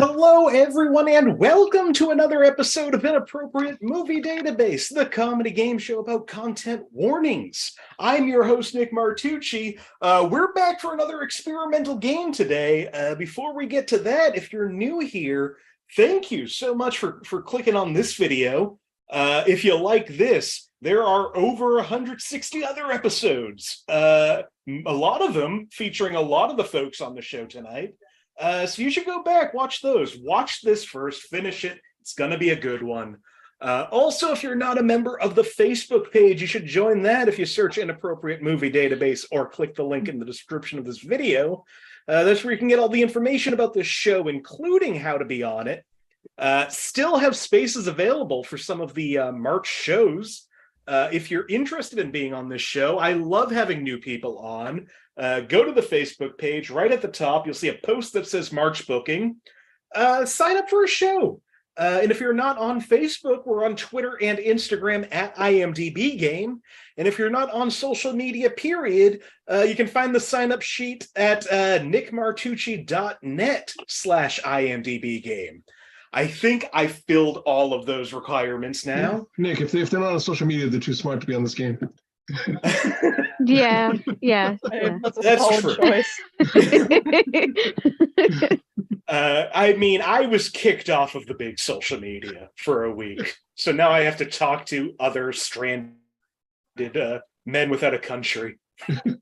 Hello, everyone, and welcome to another episode of Inappropriate Movie Database, the comedy game show about content warnings. I'm your host, Nick Martucci. We're back for another experimental game today. Before we get to that, if you're new here, thank you so much for clicking on this video. If you like this, there are over 160 other episodes, a lot of them featuring a lot of the folks on the show tonight. So you should go back, watch those. Watch this first, finish it. It's going to be a good one. Also, if you're not a member of the Facebook page, you should join that if you search Inappropriate Movie Database or click the link in the description of this video. That's where you can get all the information about this show, including how to be on it. Still have spaces available for some of the March shows. If you're interested in being on this show, I love having new people on. Go to the Facebook page. Right at the top, you'll see a post that says March booking. Sign up for a show. And if you're not on Facebook, we're on Twitter and Instagram at IMDb Game. And if you're not on social media, period, you can find the sign-up sheet at nickmartucci.net/IMDb Game. I think I filled all of those requirements now. Nick, if they're not on social media, they're too smart to be on this game. Yeah. That's a solid choice. I mean, I was kicked off of the big social media for a week, so now I have to talk to other stranded men without a country. Is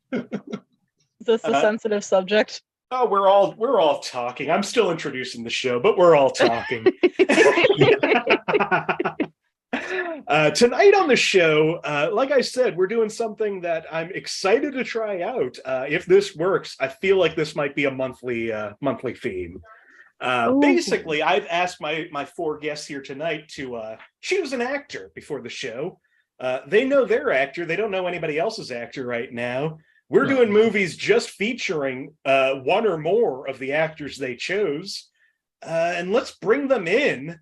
this a sensitive subject? Oh, we're all talking. I'm still introducing the show, but we're all talking. Tonight on the show, like I said, we're doing something that I'm excited to try out. If this works, I feel like this might be a monthly theme. Basically, I've asked my four guests here tonight to choose an actor before the show. They know their actor. They don't know anybody else's actor right now. We're doing movies just featuring one or more of the actors they chose. And let's bring them in.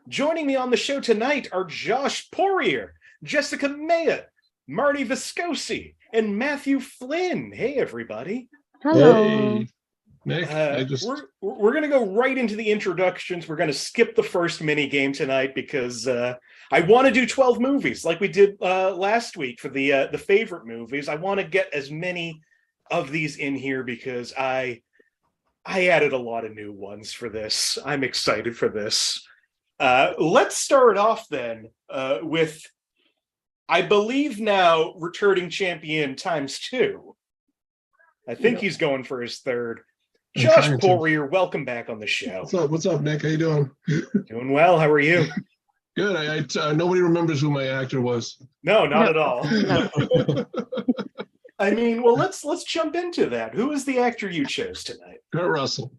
Joining me on the show tonight are Josh Poirier, Jessica Mayotte, Marty Viscossi, and Matthew Flynn. Hey, everybody. Hello. Hey, Nick, we're going to go right into the introductions. We're going to skip the first mini game tonight because I want to do 12 movies like we did last week for the favorite movies. I want to get as many of these in here because I added a lot of new ones for this. I'm excited for this. Let's start off then with, I believe now, returning champion ×2. I think he's going for his third. Josh Poirier, welcome back on the show. What's up, Nick? How you doing? Doing well. How are you? Good. Nobody remembers who my actor was. No, not at all. No. I mean, well, let's jump into that. Who is the actor you chose tonight? Kurt Russell.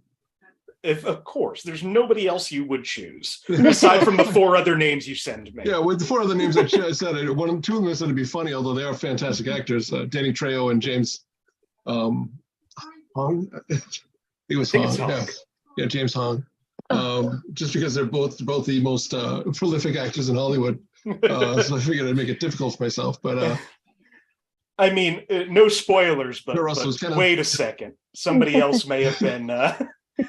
Of course, there's nobody else you would choose aside from the four other names you send me. Yeah, with the four other names I said, two of them said to be funny, although they are fantastic actors. Danny Trejo and James Hong. It was Hong. Yeah, James Hong. Just because they're both the most prolific actors in Hollywood, so I figured I'd make it difficult for myself. But I mean, no spoilers, but wait a second, somebody else may have been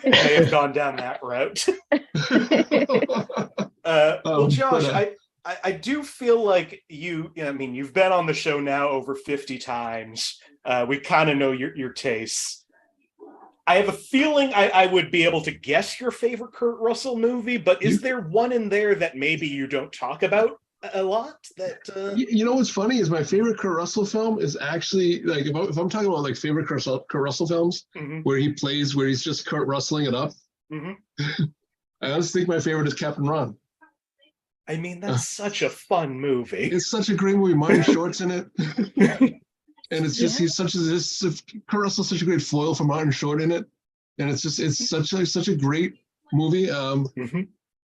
may have gone down that route. Well, Josh, I do feel like you've been on the show now over 50 times. We kind of know your tastes. I have a feeling I would be able to guess your favorite Kurt Russell movie, but is there one in there that maybe you don't talk about a lot? You know what's funny is my favorite Kurt Russell film is actually, like, if I'm talking about like favorite Kurt Russell films, where he's just Kurt Russell-ing it up. I honestly think my favorite is Captain Ron. I mean, that's such a fun movie. It's such a great movie. Martin Short's in it. And it's just Kurt Russell's such a great foil for Martin Short in it, and it's such a great movie. You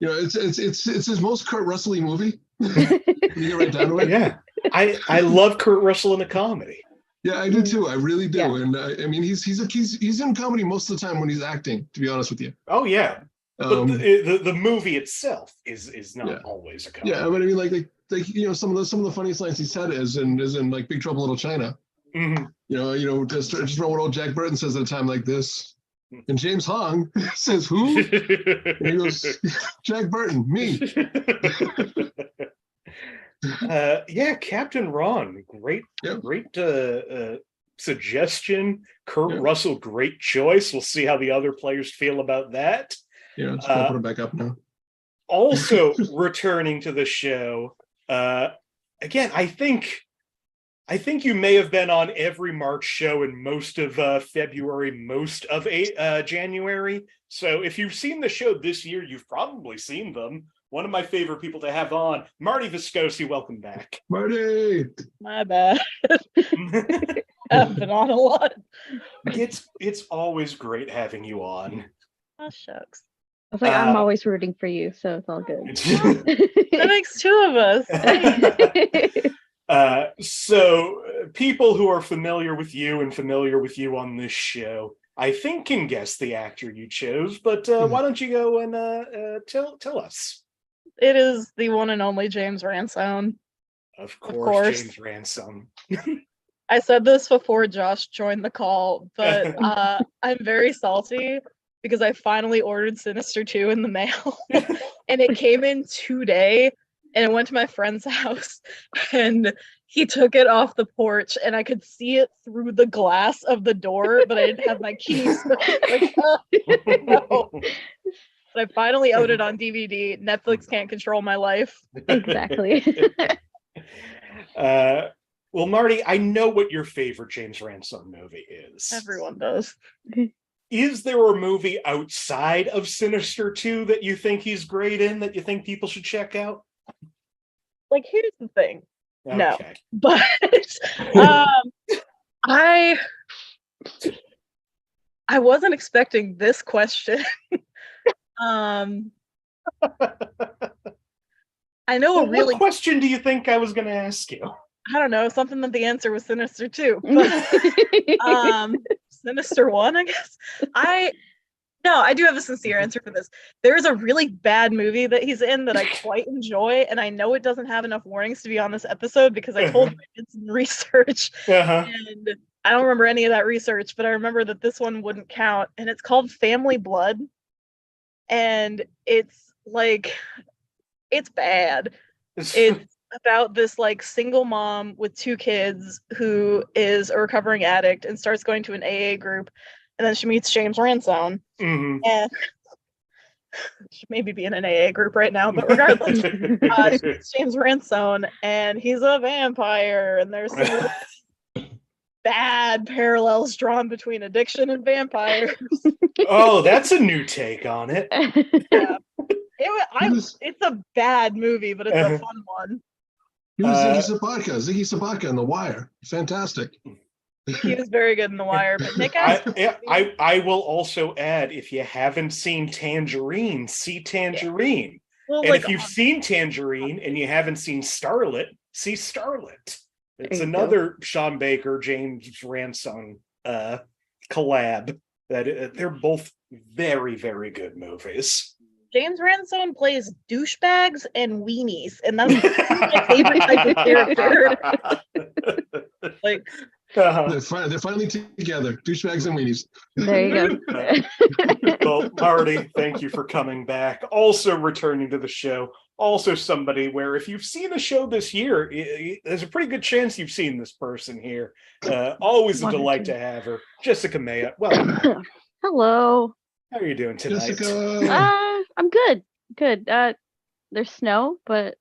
know, it's his most Kurt Russell-y movie. When you get right down to it. Yeah, I love Kurt Russell in a comedy. Yeah, I do too. I really do. Yeah. And I mean, he's in comedy most of the time when he's acting. To be honest with you. Oh yeah, but the movie itself is not always a comedy. Yeah, but I mean, like you know, some of the funniest lines he's had is in like Big Trouble in Little China. You know, just remember what old Jack Burton says at a time like this. And James Hong says, who? And he goes, Jack Burton, me. Yeah, Captain Ron, great suggestion. Kurt Russell, great choice. We'll see how the other players feel about that. Yeah, just gonna put him back up now. Also returning to the show, again, I think you may have been on every March show in most of February, most of January. So if you've seen the show this year, you've probably seen them. One of my favorite people to have on, Marty Viscossi. Welcome back. Marty! My bad. I've been on a lot. It's always great having you on. Oh, shucks. I was like, I'm always rooting for you, so it's all good. That makes two of us. So people who are familiar with you on this show, I think can guess the actor you chose, but why don't you go and tell us? It is the one and only James Ransone. Of course. James Ransone. I said this before Josh joined the call, but I'm very salty because I finally ordered Sinister 2 in the mail and it came in today, and I went to my friend's house and he took it off the porch and I could see it through the glass of the door, but I didn't have my keys. Like, no. But I finally owned it on DVD. Netflix can't control my life. Exactly. Well, Marty, I know what your favorite James Ransone movie is. Everyone does. Is there a movie outside of Sinister 2 that you think he's great in, that you think people should check out? Like, here's the thing. Okay. No. But I wasn't expecting this question. I know what question do you think I was going to ask you? I don't know, something that the answer was Sinister 2. But, Sinister 1, I guess. I do have a sincere answer for this. There's a really bad movie that he's in that I quite enjoy, and I know it doesn't have enough warnings to be on this episode because I told him I did some research, and I don't remember any of that research, but I remember that this one wouldn't count, and it's called Family Blood, and it's bad. It's about this single mom with 2 kids who is a recovering addict and starts going to an AA group, and then she meets James Ransone, and she maybe be in an AA group right now, but regardless, she meets James Ransone, and he's a vampire, and there's some bad parallels drawn between addiction and vampires. Oh, that's a new take on it. Yeah. It's a bad movie, but it's a fun one. He was Ziggy Sabatka in The Wire. Fantastic. He was very good in The Wire. But Nick, I will also add, if you haven't seen Tangerine, see Tangerine. Well, and if you've seen Tangerine and you haven't seen Starlet, see Starlet. It's another Sean Baker, James Ransone collab. They're both very, very good movies. James Ransone plays douchebags and weenies, and that's my favorite type of character. They're finally together, douchebags and weenies. There you go. Well, Marty, thank you for coming back. Also returning to the show. Also somebody where if you've seen the show this year, there's a pretty good chance you've seen this person here. Always a delight to have her. Jessica Mayotte, welcome. Hello. How are you doing tonight? Jessica. I'm good. Good. There's snow, but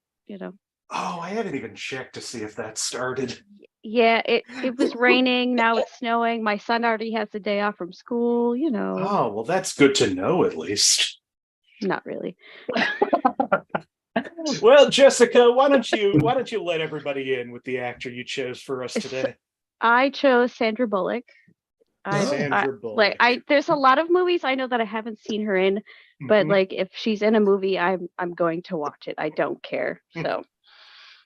Oh, I haven't even checked to see if that started. Yeah, it was raining. Now it's snowing. My son already has a day off from school. Oh, well, that's good to know, at least. Not really. Well, Jessica, why don't you let everybody in with the actor you chose for us today? I chose Sandra Bullock. There's a lot of movies I know that I haven't seen her in, but if she's in a movie, I'm going to watch it. I don't care. So,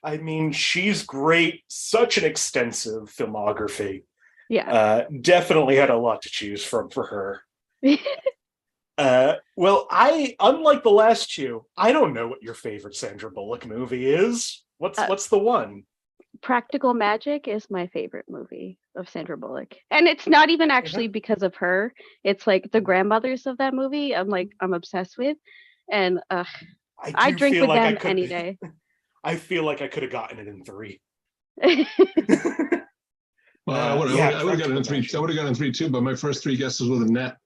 I mean, she's great. Such an extensive filmography. Yeah, definitely had a lot to choose from for her. Well, unlike the last two, I don't know what your favorite Sandra Bullock movie is. What's the one? Practical Magic is my favorite movie of Sandra Bullock. And it's not even actually because of her. It's like the grandmothers of that movie I'm obsessed with. And I drink with them any day. I feel like I could have gotten it in 3. Well, I would have gotten in 3. I would have gotten in 3 too, but my first 3 guesses were the net.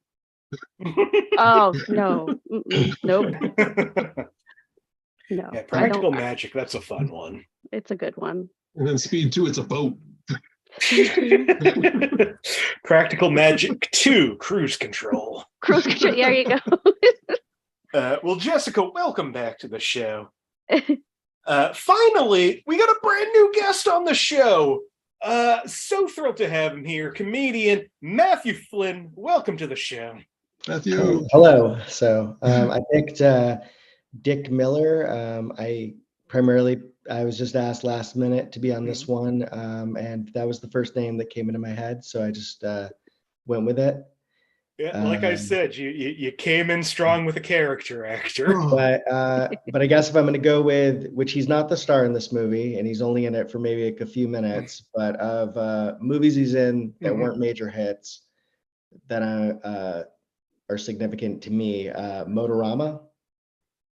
Oh no. Nope. No. Yeah, Practical Magic, that's a fun one. It's a good one. And then Speed 2, it's a boat. Practical Magic 2, Cruise Control. Cruise Control, there you go. Well, Jessica, welcome back to the show. Finally, we got a brand new guest on the show. So thrilled to have him here. Comedian Matthew Flynn. Welcome to the show. Matthew. Hello. So I picked Dick Miller. I was just asked last minute to be on this one, and that was the first name that came into my head, so I just went with it. Yeah, like I said, you came in strong with a character actor. But I guess if I'm going to go with, which he's not the star in this movie, and he's only in it for maybe like a few minutes, but of movies he's in that weren't major hits that are significant to me, Motorama.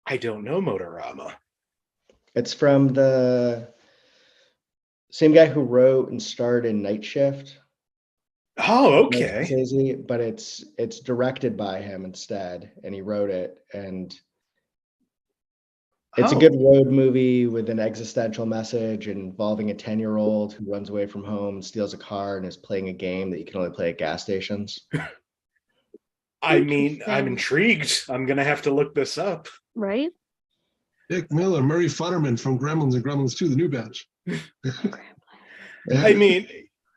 I don't know Motorama. It's from the same guy who wrote and starred in Night Shift. Oh, okay. But it's directed by him instead, and he wrote it, and it's a good road movie with an existential message involving a 10-year-old who runs away from home and steals a car and is playing a game that you can only play at gas stations. I mean, I'm intrigued. I'm gonna have to look this up. Right? Dick Miller, Murray Futterman from Gremlins and Gremlins 2, the new batch. I mean,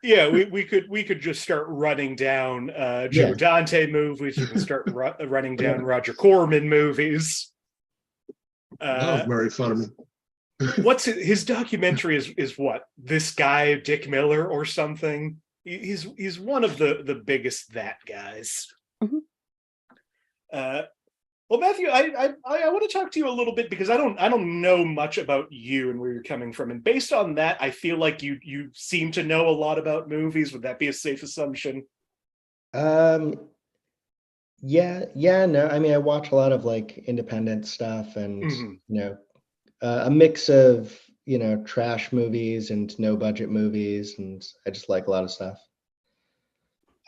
yeah, we could just start running down Joe Dante movies. We can start running down Roger Corman movies. Love Murray Futterman. What's his documentary is what? This guy, Dick Miller or something? He's one of the biggest that guys. Mm-hmm. Well, Matthew, I want to talk to you a little bit because I don't know much about you and where you're coming from, and based on that, I feel like you seem to know a lot about movies. Would that be a safe assumption? No. I mean, I watch a lot of like independent stuff, and a mix of trash movies and no budget movies, and I just like a lot of stuff.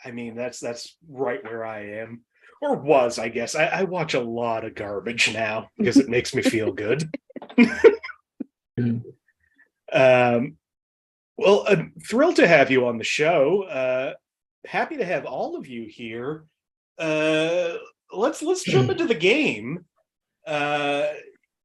I mean, that's right where I am. Or was, I guess. I watch a lot of garbage now because it makes me feel good. Well, I'm thrilled to have you on the show. Happy to have all of you here. Let's jump into the game.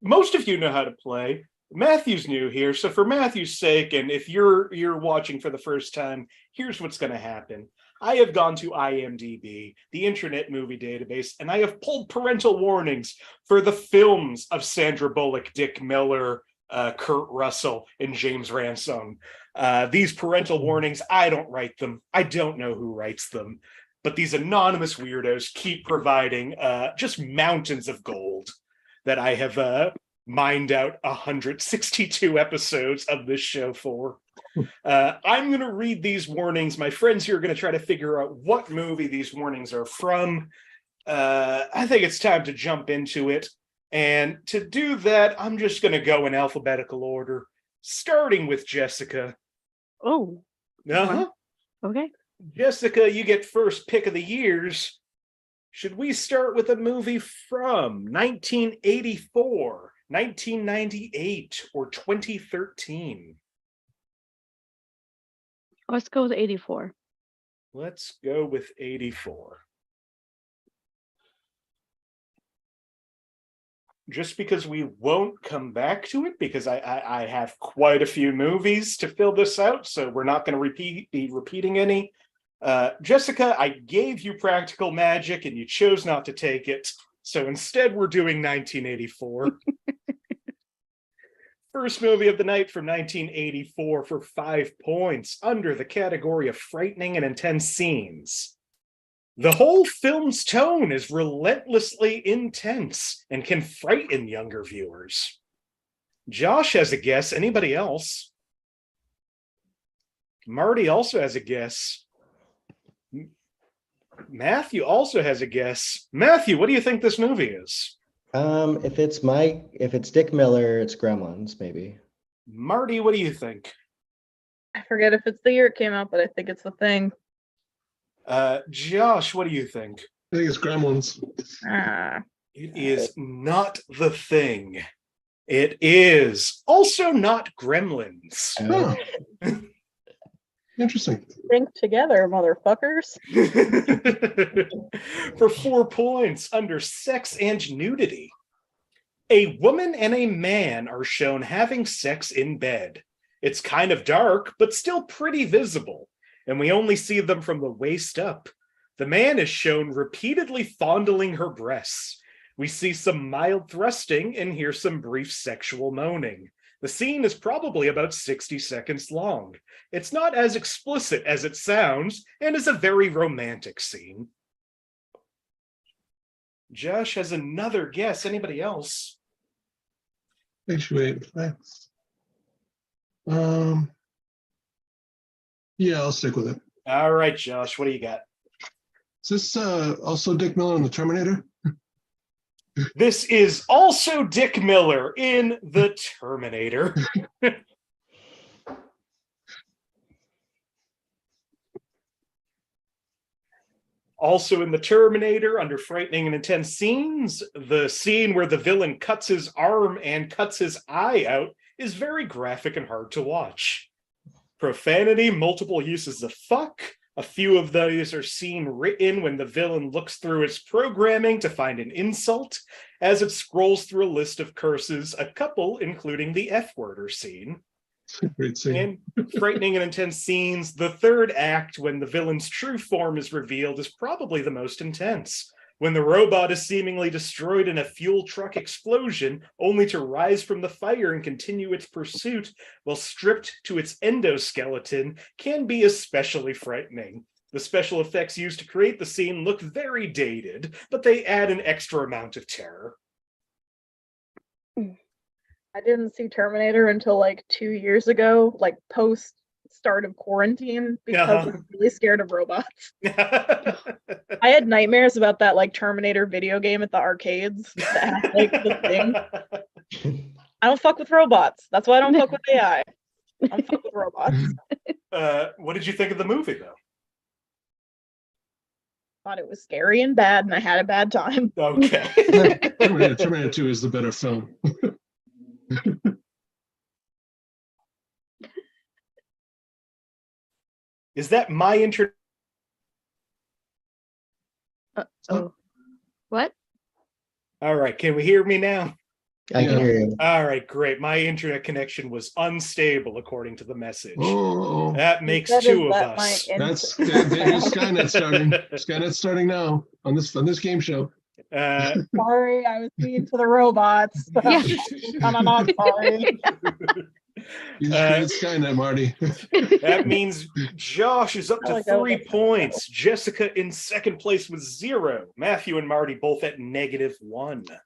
Most of you know how to play. Matthew's new here, so for Matthew's sake, and if you're watching for the first time, here's what's going to happen. I have gone to IMDb, the Internet Movie Database, and I have pulled parental warnings for the films of Sandra Bullock, Dick Miller, Kurt Russell, and James Ransone. These parental warnings, I don't write them. I don't know who writes them. But these anonymous weirdos keep providing just mountains of gold that I have mined out 162 episodes of this show for. I'm going to read these warnings. My friends here are going to try to figure out what movie these warnings are from. I think it's time to jump into it. And to do that, I'm just going to go in alphabetical order, starting with Jessica. Oh. Uh-huh. Okay. Jessica, you get first pick of the years. Should we start with a movie from 1984, 1998, or 2013? Let's go with 84. Let's go with 84. Just because we won't come back to it, because I have quite a few movies to fill this out, so we're not going to be repeating any. Jessica, I gave you Practical Magic, and you chose not to take it, so instead we're doing 1984. First movie of the night from 1984 for 5 points under the category of frightening and intense scenes. The whole film's tone is relentlessly intense and can frighten younger viewers. Josh has a guess. Anybody else? Marty also has a guess. Matthew also has a guess. Matthew, what do you think this movie is? If it's Dick Miller, it's Gremlins, maybe. Marty, what do you think? I forget if it's the year it came out, but I think it's The Thing. Josh, what do you think? I think it's Gremlins. It is not The Thing. It is also not Gremlins. Oh. Interesting. Think together, motherfuckers. For 4 points under sex and nudity. A woman and a man are shown having sex in bed. It's kind of dark, but still pretty visible, and we only see them from the waist up. The man is shown repeatedly fondling her breasts. We see some mild thrusting and hear some brief sexual moaning. The scene is probably about 60 seconds long. It's not as explicit as it sounds, and is a very romantic scene. Josh has another guess. Anybody else? Wait. Yeah, I'll stick with it. All right, Josh, what do you got? Is this also Dick Miller in The Terminator? This is also Dick Miller in The Terminator. Also in The Terminator, under frightening and intense scenes, the scene where the villain cuts his arm and cuts his eye out is very graphic and hard to watch. Profanity, multiple uses of fuck. A few of those are seen written when the villain looks through its programming to find an insult. As it scrolls through a list of curses, a couple, including the F-word, are seen. Great scene. And frightening and intense scenes, the third act, when the villain's true form is revealed, is probably the most intense. When the robot is seemingly destroyed in a fuel truck explosion, only to rise from the fire and continue its pursuit while stripped to its endoskeleton, can be especially frightening. The special effects used to create the scene look very dated, but they add an extra amount of terror. I didn't see Terminator until like 2 years ago, like post start of quarantine, because I was really scared of robots. I had nightmares about that like Terminator video game at the arcades that had like the thing. I don't fuck with robots. That's why I don't fuck with AI. I don't fuck with robots. What did you think of the movie, though? Thought it was scary and bad, and I had a bad time. Okay. Terminator 2 is the better film. Is that my internet? Oh, what? All right, can we hear me now? I can hear you. All right, great. My internet connection was unstable, according to the message. Oh, That makes That is 2 of that us. there's Skynet starting. Skynet's starting now on this game show. Sorry, I was mean to the robots. Yeah. I'm not sorry. You just created Skynet, Marty. That means Josh is up to 3 points. Jessica in second place with 0. Matthew and Marty both at -1.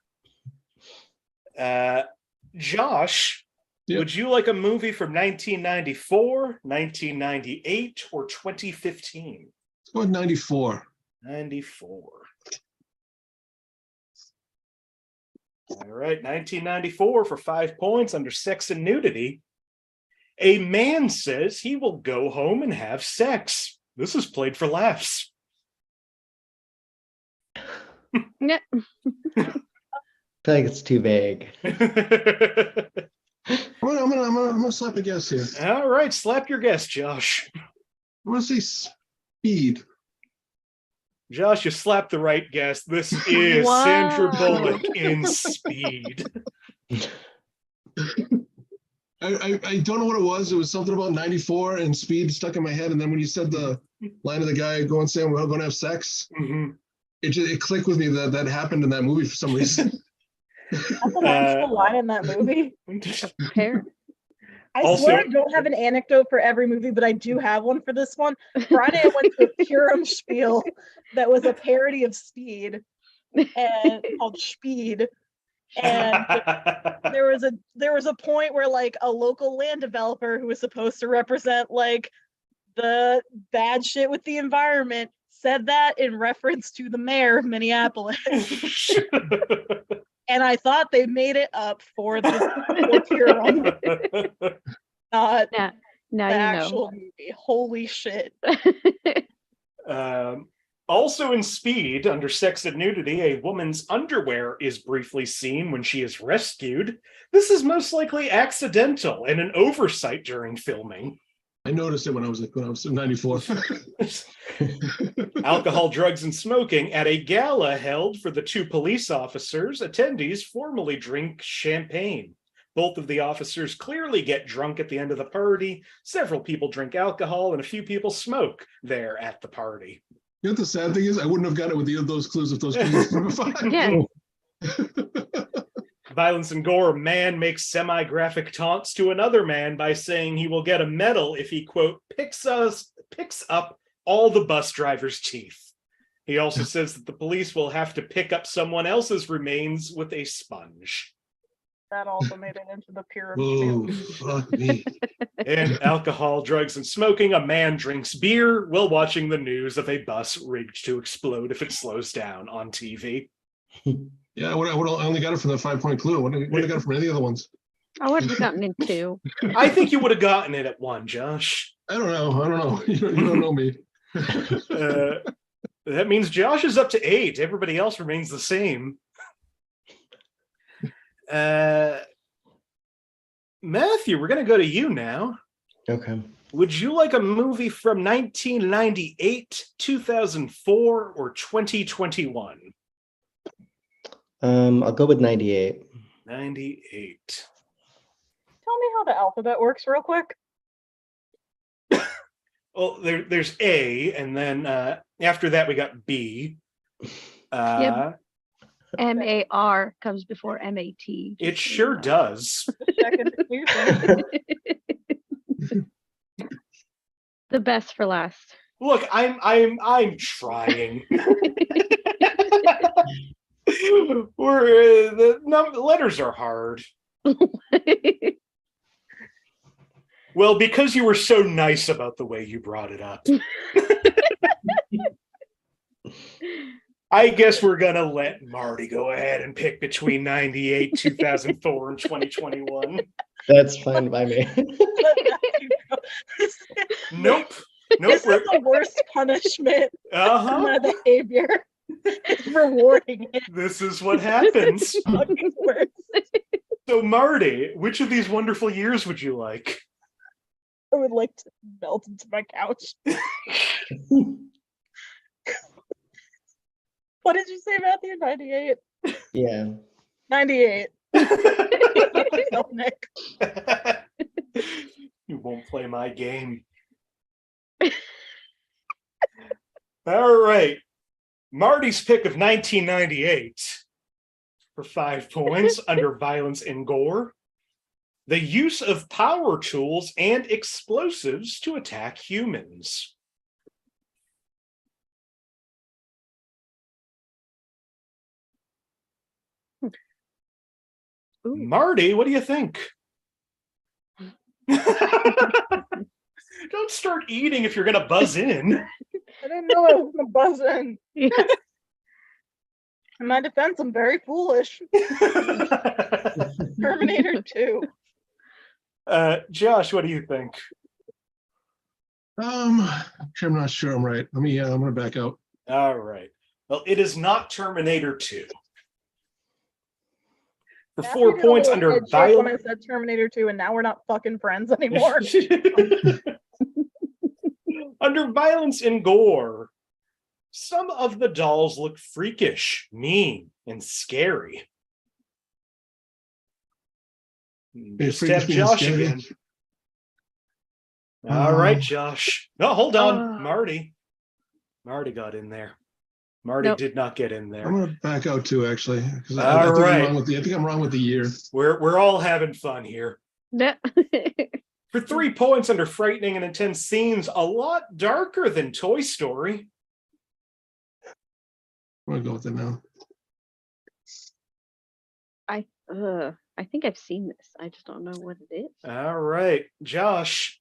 Josh, Yep. would you like a movie from 1994, 1998, or 2015? Let's go with 94. 94. All right, 1994 for 5 points under sex and nudity. A man says he will go home and have sex. This is played for laughs. Yeah. I feel like it's too vague. I'm gonna slap a guess here. All right, slap your guess, Josh. I'm gonna say Speed. Josh, you slapped the right guess. This is Wow. Sandra Bullock in Speed. I don't know what it was. It was something about 94 and Speed stuck in my head. And then when you said the line of the guy going saying we're all going to have sex, it clicked with me that happened in that movie for some reason. That's an actual line in that movie. Hair. I Also- swear I don't have an anecdote for every movie, but I do have one for this one. Friday I went to a Purim spiel that was a parody of Speed and called Speed. And there was a point where like a local land developer who was supposed to represent like the bad shit with the environment, said that in reference to the mayor of Minneapolis. And I thought they made it up for the serum. Not Now the you actual movie. Holy shit. Also in Speed, under sex and nudity, a woman's underwear is briefly seen when she is rescued. This is most likely accidental and an oversight during filming. I noticed it when I was in 94. Alcohol, drugs, and smoking. At a gala held for the 2 police officers, attendees formally drink champagne. Both of the officers clearly get drunk at the end of the party. Several people drink alcohol, and a few people smoke there at the party. You know what the sad thing is? I wouldn't have gotten it with either of those clues if those clues were 5. Yeah. Violence and gore. Man makes semi-graphic taunts to another man by saying he will get a medal if he, quote, picks up all the bus driver's teeth. He also says that the police will have to pick up someone else's remains with a sponge. That also made it into the peer Oh, review. fuck me. And alcohol, drugs, and smoking. A man drinks beer while watching the news of a bus rigged to explode if it slows down on TV. Yeah, I only got it from the 5-point clue. I wouldn't have got it from any of the other ones. I would have gotten in 2. I think you would have gotten it at 1, Josh. I don't know. You don't know me. That means Josh is up to 8. Everybody else remains the same. Matthew, we're going to go to you now. Okay. Would you like a movie from 1998, 2004, or 2021? I'll go with 98. 98. Tell me how the alphabet works real quick. Well, there's A, and then after that we got B. Yep. MAR comes before MAT. It sure does. The best for last. Look, I'm trying. The letters are hard. Well, because you were so nice about the way you brought it up. I guess we're going to let Marty go ahead and pick between 98, 2004, and 2021. That's fine by me. Nope. This is the worst punishment for my behavior. It's rewarding it. This is what happens. Fucking worse. So, Marty, which of these wonderful years would you like? I would like to melt into my couch. What did you say, Matthew? 98? Yeah. 98. Nick. You won't play my game. All right. Marty's pick of 1998 for 5 points under violence and gore. The use of power tools and explosives to attack humans. Ooh. Marty, what do you think? Don't start eating if you're going to buzz in. I didn't know I was going to buzz in. Yeah. In my defense, I'm very foolish. Terminator 2. Josh, what do you think? I'm not sure I'm right. I'm going to back out. All right. Well, it is not Terminator 2. For 4 points under violence. When I said Terminator 2, and now we're not fucking friends anymore. Under violence and gore, some of the dolls look freakish, mean, and scary. Just have Josh again. All right, Josh. No, hold on. Marty got in there. Marty did not get in there. I'm going to back out too, actually. I think I'm wrong with the year. We're all having fun here. For 3 points under frightening and intense scenes, a lot darker than Toy Story. I'm going to go with it now. I think I've seen this. I just don't know what it is. All right, Josh.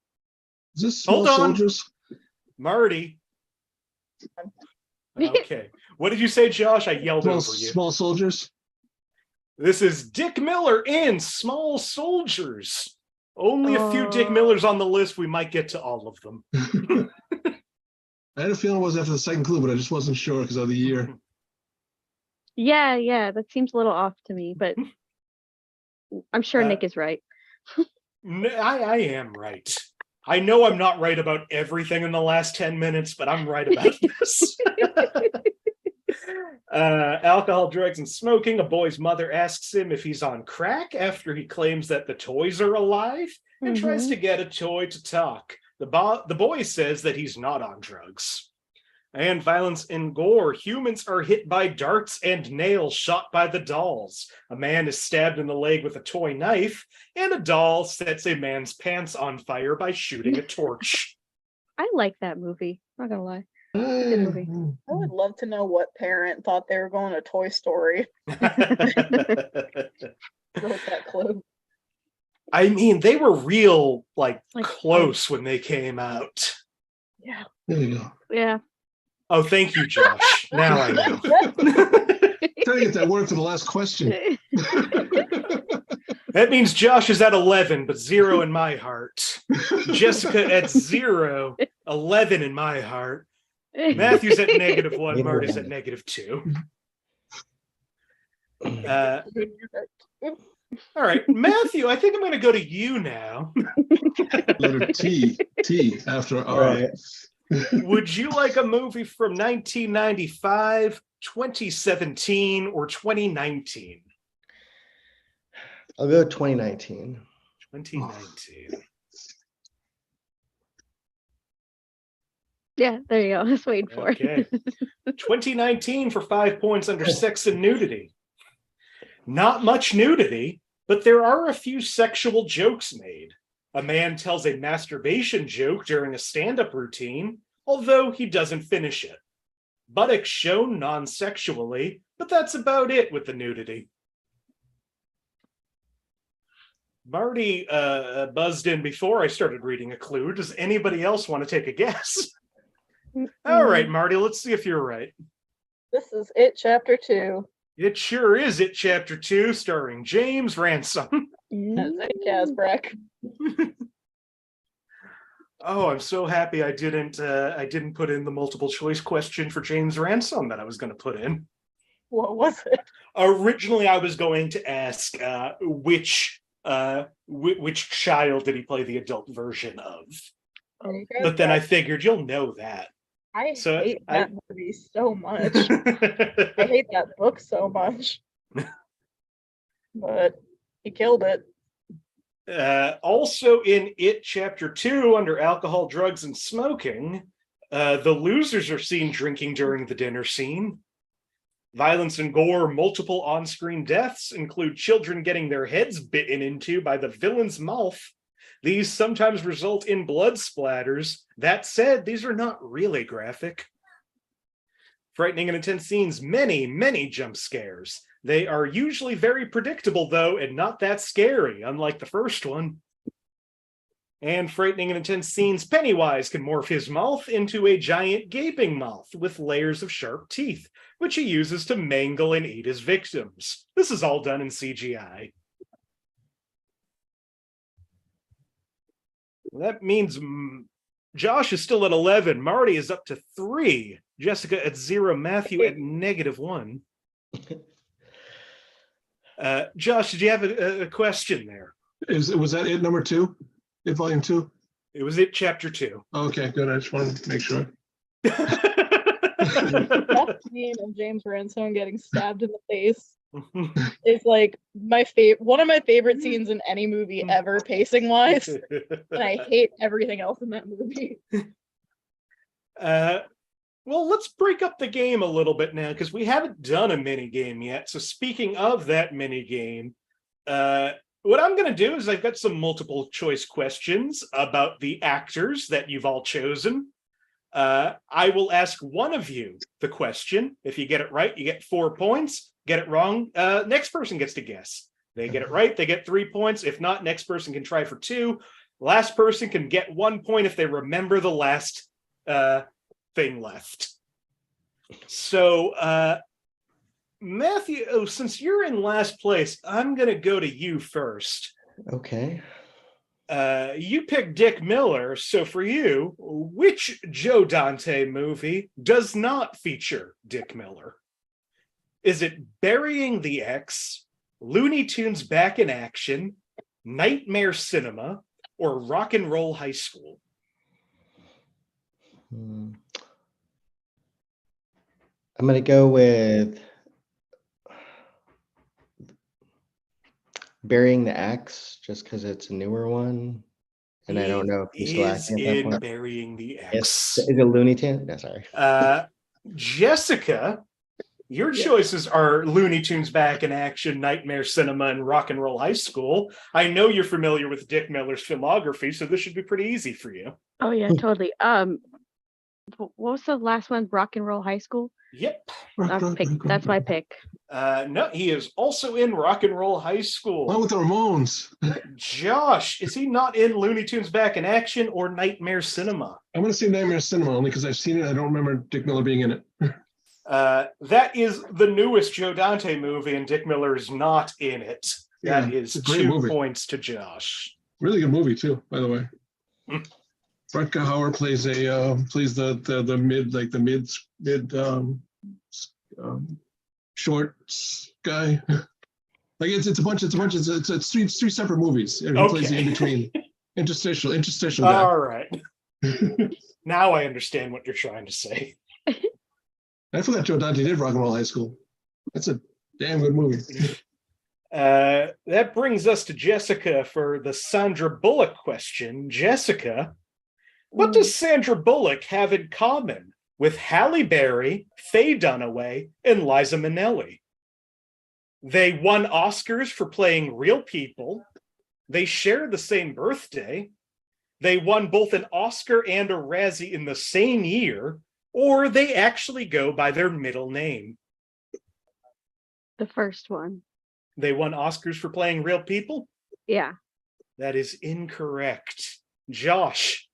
Is this Small Hold on. Soldiers? Marty. Okay. What did you say, Josh? I yelled over you. Small Soldiers. This is Dick Miller in Small Soldiers. Only a few Dick Millers on the list. We might get to all of them. I had a feeling it was after the second clue, but I just wasn't sure because of the year. Yeah, that seems a little off to me, but I'm sure Nick is right. I am right. I know I'm not right about everything in the last 10 minutes, but I'm right about this. Alcohol, drugs, and smoking. A boy's mother asks him if he's on crack after he claims that the toys are alive and tries to get a toy to talk. The boy says that he's not on drugs. And violence and gore. Humans are hit by darts and nails shot by the dolls. A man is stabbed in the leg with a toy knife, and a doll sets a man's pants on fire by shooting a torch. I like that movie. Not gonna lie. Good movie. I would love to know what parent thought they were going to Toy Story. Wrote that clue. I mean, they were real, like close when they came out. Yeah. There you go. Yeah. Oh, thank you, Josh. Now I know. Trying to get that word for the last question. That means Josh is at 11, but 0 in my heart. Jessica at 0, 11 in my heart. Matthew's at -1, Marty's at -2. All right, Matthew, I think I'm going to go to you now. Letter T after R. Right. Would you like a movie from 1995, 2017, or 2019? I'll go 2019. 2019. Yeah, there you go. I was waiting for Okay. 2019 for 5 points under sex and nudity. Not much nudity, but there are a few sexual jokes made. A man tells a masturbation joke during a stand-up routine, although he doesn't finish it. Buttocks shown non-sexually, but that's about it with the nudity. Marty buzzed in before I started reading a clue. Does anybody else want to take a guess? All right, Marty, let's see if you're right. This is It Chapter 2. It sure is It Chapter 2, starring James Ransom. That's Ed Kasbrak. Oh, I'm so happy I didn't put in the multiple choice question for James Ransom that I was going to put in. What was it? Originally, I was going to ask which child did he play the adult version of? But then I figured you'll know that. I hate that movie so much. I hate that book so much. But he killed it. Also in It Chapter 2, under alcohol, drugs, and smoking, the losers are seen drinking during the dinner scene. Violence and gore, multiple on-screen deaths include children getting their heads bitten into by the villain's mouth. These sometimes result in blood splatters. That said, these are not really graphic. Frightening and intense scenes, many jump scares. They are usually very predictable, though, and not that scary, unlike the first one. And frightening and intense scenes, Pennywise can morph his mouth into a giant gaping mouth with layers of sharp teeth, which he uses to mangle and eat his victims. This is all done in CGI. That means Josh is still at 11. Marty is up to 3. Jessica at 0. Matthew at -1. Josh, did you have a question there? Was that It number 2? It volume 2? It was It Chapter 2. Okay, good. I just wanted to make sure. That scene of James Ransom getting stabbed in the face is like one of my favorite scenes in any movie ever, pacing wise. And I hate everything else in that movie. Well, let's break up the game a little bit now, because we haven't done a mini game yet. So speaking of that mini game, what I'm going to do is I've got some multiple choice questions about the actors that you've all chosen. I will ask one of you the question. If you get it right, you get 4 points. Get it wrong, next person gets to guess. They get it right, they get 3 points. If not, next person can try for 2. Last person can get 1 point if they remember the last thing left. So, Matthew, since you're in last place, I'm going to go to you first. Okay. You picked Dick Miller, so for you, which Joe Dante movie does not feature Dick Miller? Is it Burying the X, Looney Tunes Back in Action, Nightmare Cinema, or Rock and Roll High School? I'm going to go with Burying the X, just because it's a newer one. And I don't know if he's still acting at that point. Burying the X. Is it Looney Tunes? No, sorry. Jessica, your choices are Looney Tunes Back in Action, Nightmare Cinema, and Rock and Roll High School. I know you're familiar with Dick Miller's filmography, so this should be pretty easy for you. Oh yeah, totally. What was the last one? Rock and Roll High School? Yep. That's my pick. No, he is also in Rock and Roll High School. What with the Ramones? Josh, is he not in Looney Tunes Back in Action or Nightmare Cinema? I'm going to say Nightmare Cinema only because I've seen it. I don't remember Dick Miller being in it. That is the newest Joe Dante movie, and Dick Miller is not in it. Yeah, That is it's a great 2 movie. points to Josh. Really good movie too, by the way. Rutger Hauer plays the mid shorts guy. Like it's three separate movies. And he plays the in between interstitial guy. All right. Now I understand what you're trying to say. I forgot Joe Dante did Rock and Roll High School. That's a damn good movie. That brings us to Jessica for the Sandra Bullock question. Jessica, what does Sandra Bullock have in common with Halle Berry, Faye Dunaway, and Liza Minnelli? They won Oscars for playing real people. They share the same birthday. They won both an Oscar and a Razzie in the same year, or they actually go by their middle name. The first one. They won Oscars for playing real people? Yeah. That is incorrect. Josh,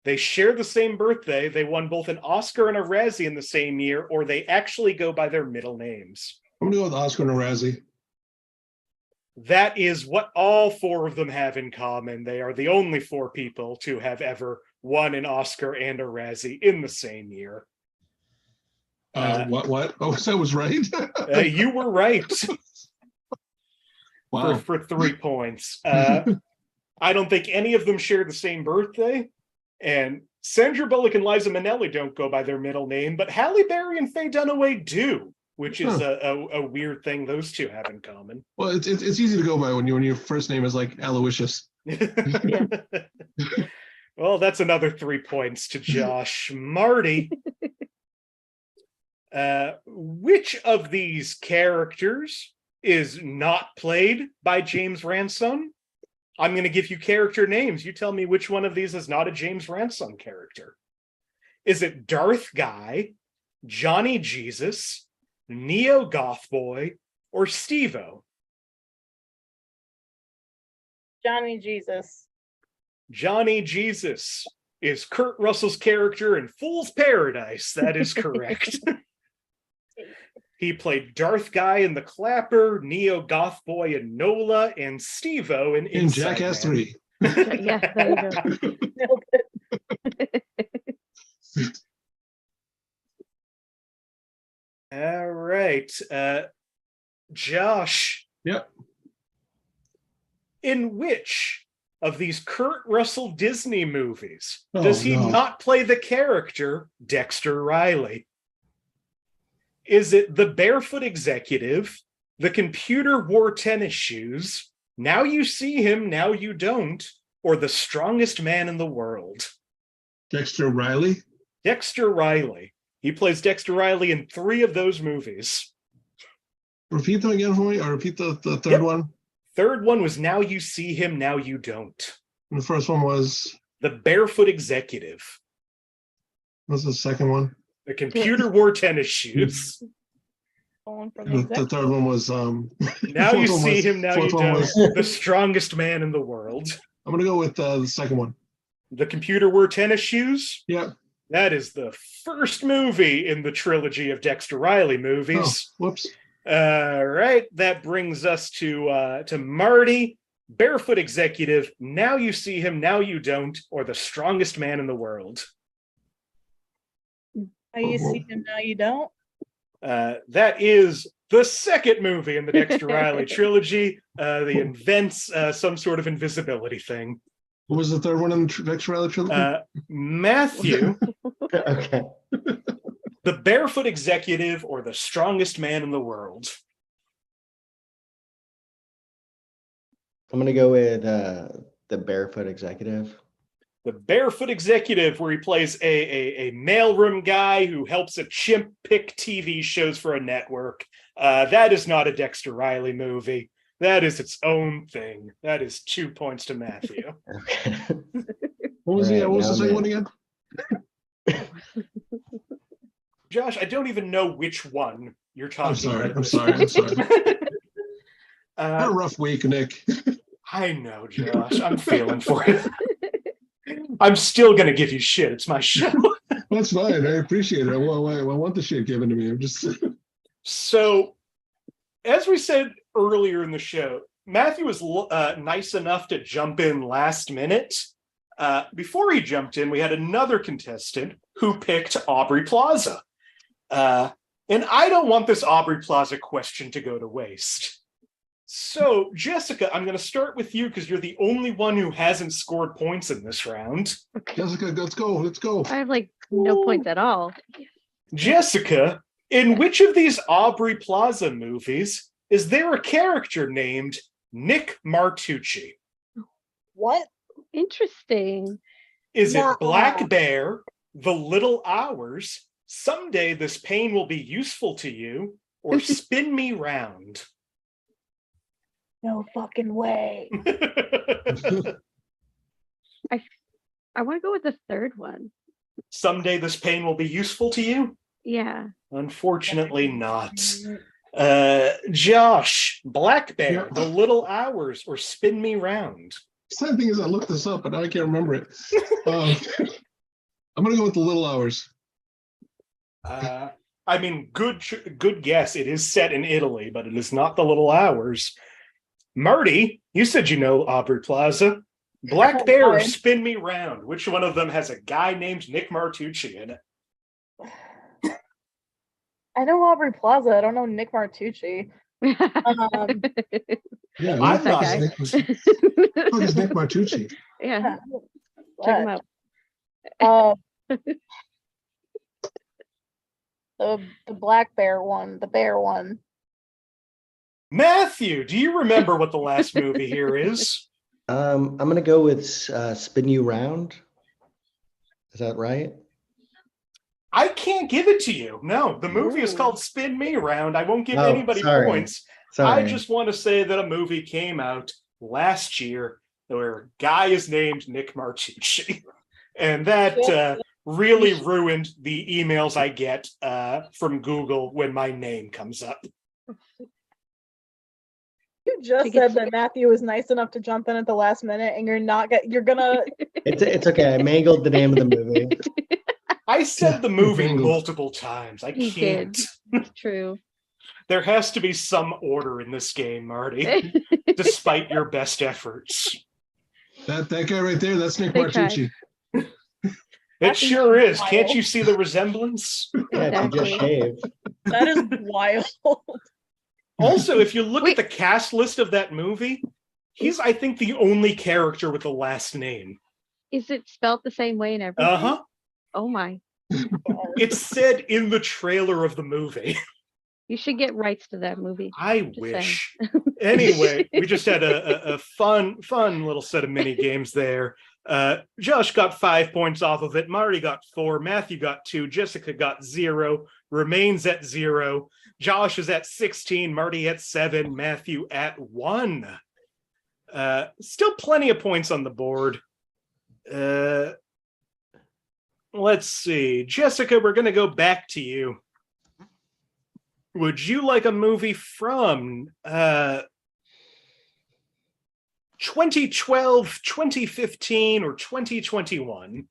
they share the same birthday. They won both an Oscar and a Razzie in the same year, or they actually go by their middle names. I'm going to go with Oscar and a Razzie. That is what all 4 of them have in common. They are the only 4 people to have ever won an Oscar and a Razzie in the same year. What? Oh, so I was right? You were right. Wow. For 3 points. I don't think any of them share the same birthday. And Sandra Bullock and Liza Minnelli don't go by their middle name, but Halle Berry and Faye Dunaway do, which is a weird thing those 2 have in common. Well, it's easy to go by when your first name is like Aloysius. Well, that's another 3 points to Josh. Marty, which of these characters is not played by James Ransone? I'm going to give you character names. You tell me which one of these is not a James Ransone character. Is it Darth Guy, Johnny Jesus, Neo Goth Boy, or Steve-O? Johnny Jesus. Johnny Jesus is Kurt Russell's character in Fool's Paradise. That is correct. He played Darth Guy in The Clapper, Neo Goth Boy in NOLA, and Steve-O in Jackass Man. 3. Yeah, there you go. Nailed it. All right. Josh. Yep. In which of these Kurt Russell Disney movies does he not play the character Dexter Riley? Is it The Barefoot Executive, The Computer Wore Tennis Shoes, Now You See Him, Now You Don't, or The Strongest Man in the World? Dexter Riley? Dexter Riley. He plays Dexter Riley in 3 of those movies. Repeat them again for me, or repeat the third one? Third one was Now You See Him, Now You Don't. And the first one was? The Barefoot Executive. What's the second one? The Computer Wore Tennis Shoes. The third one was Now You See Him, Now You Don't. The Strongest Man in the World. I'm gonna go with the second one. The Computer Wore Tennis Shoes? Yeah. That is the first movie in the trilogy of Dexter Riley Oh, movies. whoops. All right, that brings us to Marty, Barefoot Executive, Now You See Him, Now You Don't, or The Strongest Man in the World. Now you see him, now you don't. That is the second movie in the Dexter Riley trilogy. He invents some sort of invisibility thing. What was the third one in the Dexter Riley trilogy? Matthew, Okay. The Barefoot Executive, or The Strongest Man in the World. I'm gonna go with the Barefoot Executive. The Barefoot Executive, where he plays a mailroom guy who helps a chimp pick TV shows for a network. That is not a Dexter Riley movie. That is its own thing. That is 2 points to Matthew. Okay. What was Right, what was the now second I'm one in. again? Josh, I don't even know which one you're talking about. I'm sorry. I Had a rough week, Nick. I know, Josh. I'm feeling for it. I'm still going to give you shit. It's my show. That's fine. I appreciate it. I want the shit given to me. I'm just. So, as we said earlier in the show, Matthew was nice enough to jump in last minute. Before he jumped in, we had another contestant who picked Aubrey Plaza. And I don't want this Aubrey Plaza question to go to waste. So, Jessica, I'm going to start with you because you're the only one who hasn't scored points in this round. Jessica, let's go. I have like no points at all. Jessica, in which of these Aubrey Plaza movies is there a character named Nick Martucci? What? Interesting. Is it No. Black Bear, The Little Hours, Someday This Pain Will Be Useful to You, or Spin Me Round? No fucking way. I want to go with the third one. Someday This Pain Will Be Useful to You? Yeah. Unfortunately not. Josh, Black Bear, The Little Hours, or Spin Me Round? Sad thing is, I looked this up, but now I can't remember it. I'm gonna go with The Little Hours. I mean, good guess. It is set in Italy, but it is not The Little Hours. Marty, you said you know Aubrey Plaza. Black Bear or Spin Me Round? Which one of them has a guy named Nick Martucci in it? I know Aubrey Plaza. I don't know Nick Martucci. Yeah, I'm not. Okay. It's Nick Martucci. Yeah. Check him out. The Black Bear one, the bear one. Matthew, do you remember what the last movie here is? I'm gonna go with Spin You Round. Is that right? I can't give it to you. No, the movie is called Spin Me Round. I won't give anybody points. Sorry. I just want to say that a movie came out last year where a guy is named Nick Martucci. And that really ruined the emails I get from Google when my name comes up. You just said that Matthew was nice enough to jump in at the last minute, and you're gonna. It's okay. I mangled the name of the movie. I said the movie multiple times. I can't. It's true. There has to be some order in this game, Marty, despite your best efforts. That guy right there, that's Nick They Martucci. It sure is. Can't you see the resemblance? Yeah, if you just shave. That is wild. Also, if you look at the cast list of that movie, he's, I think, the only character with the last name. Is it spelled the same way in everything? Uh-huh. Oh my. It's said in the trailer of the movie. You should get rights to that movie. I Just wish. Anyway, we just had a fun little set of mini games there. Josh got 5 points off of it. Marty got 4. Matthew got 2. Jessica got 0. Remains at 0. Josh is at 16. Marty at 7. Matthew at 1. Still plenty of points on the board. Let's see. Jessica, we're going to go back to you. Would you like a movie from 2012, 2015, or 2021?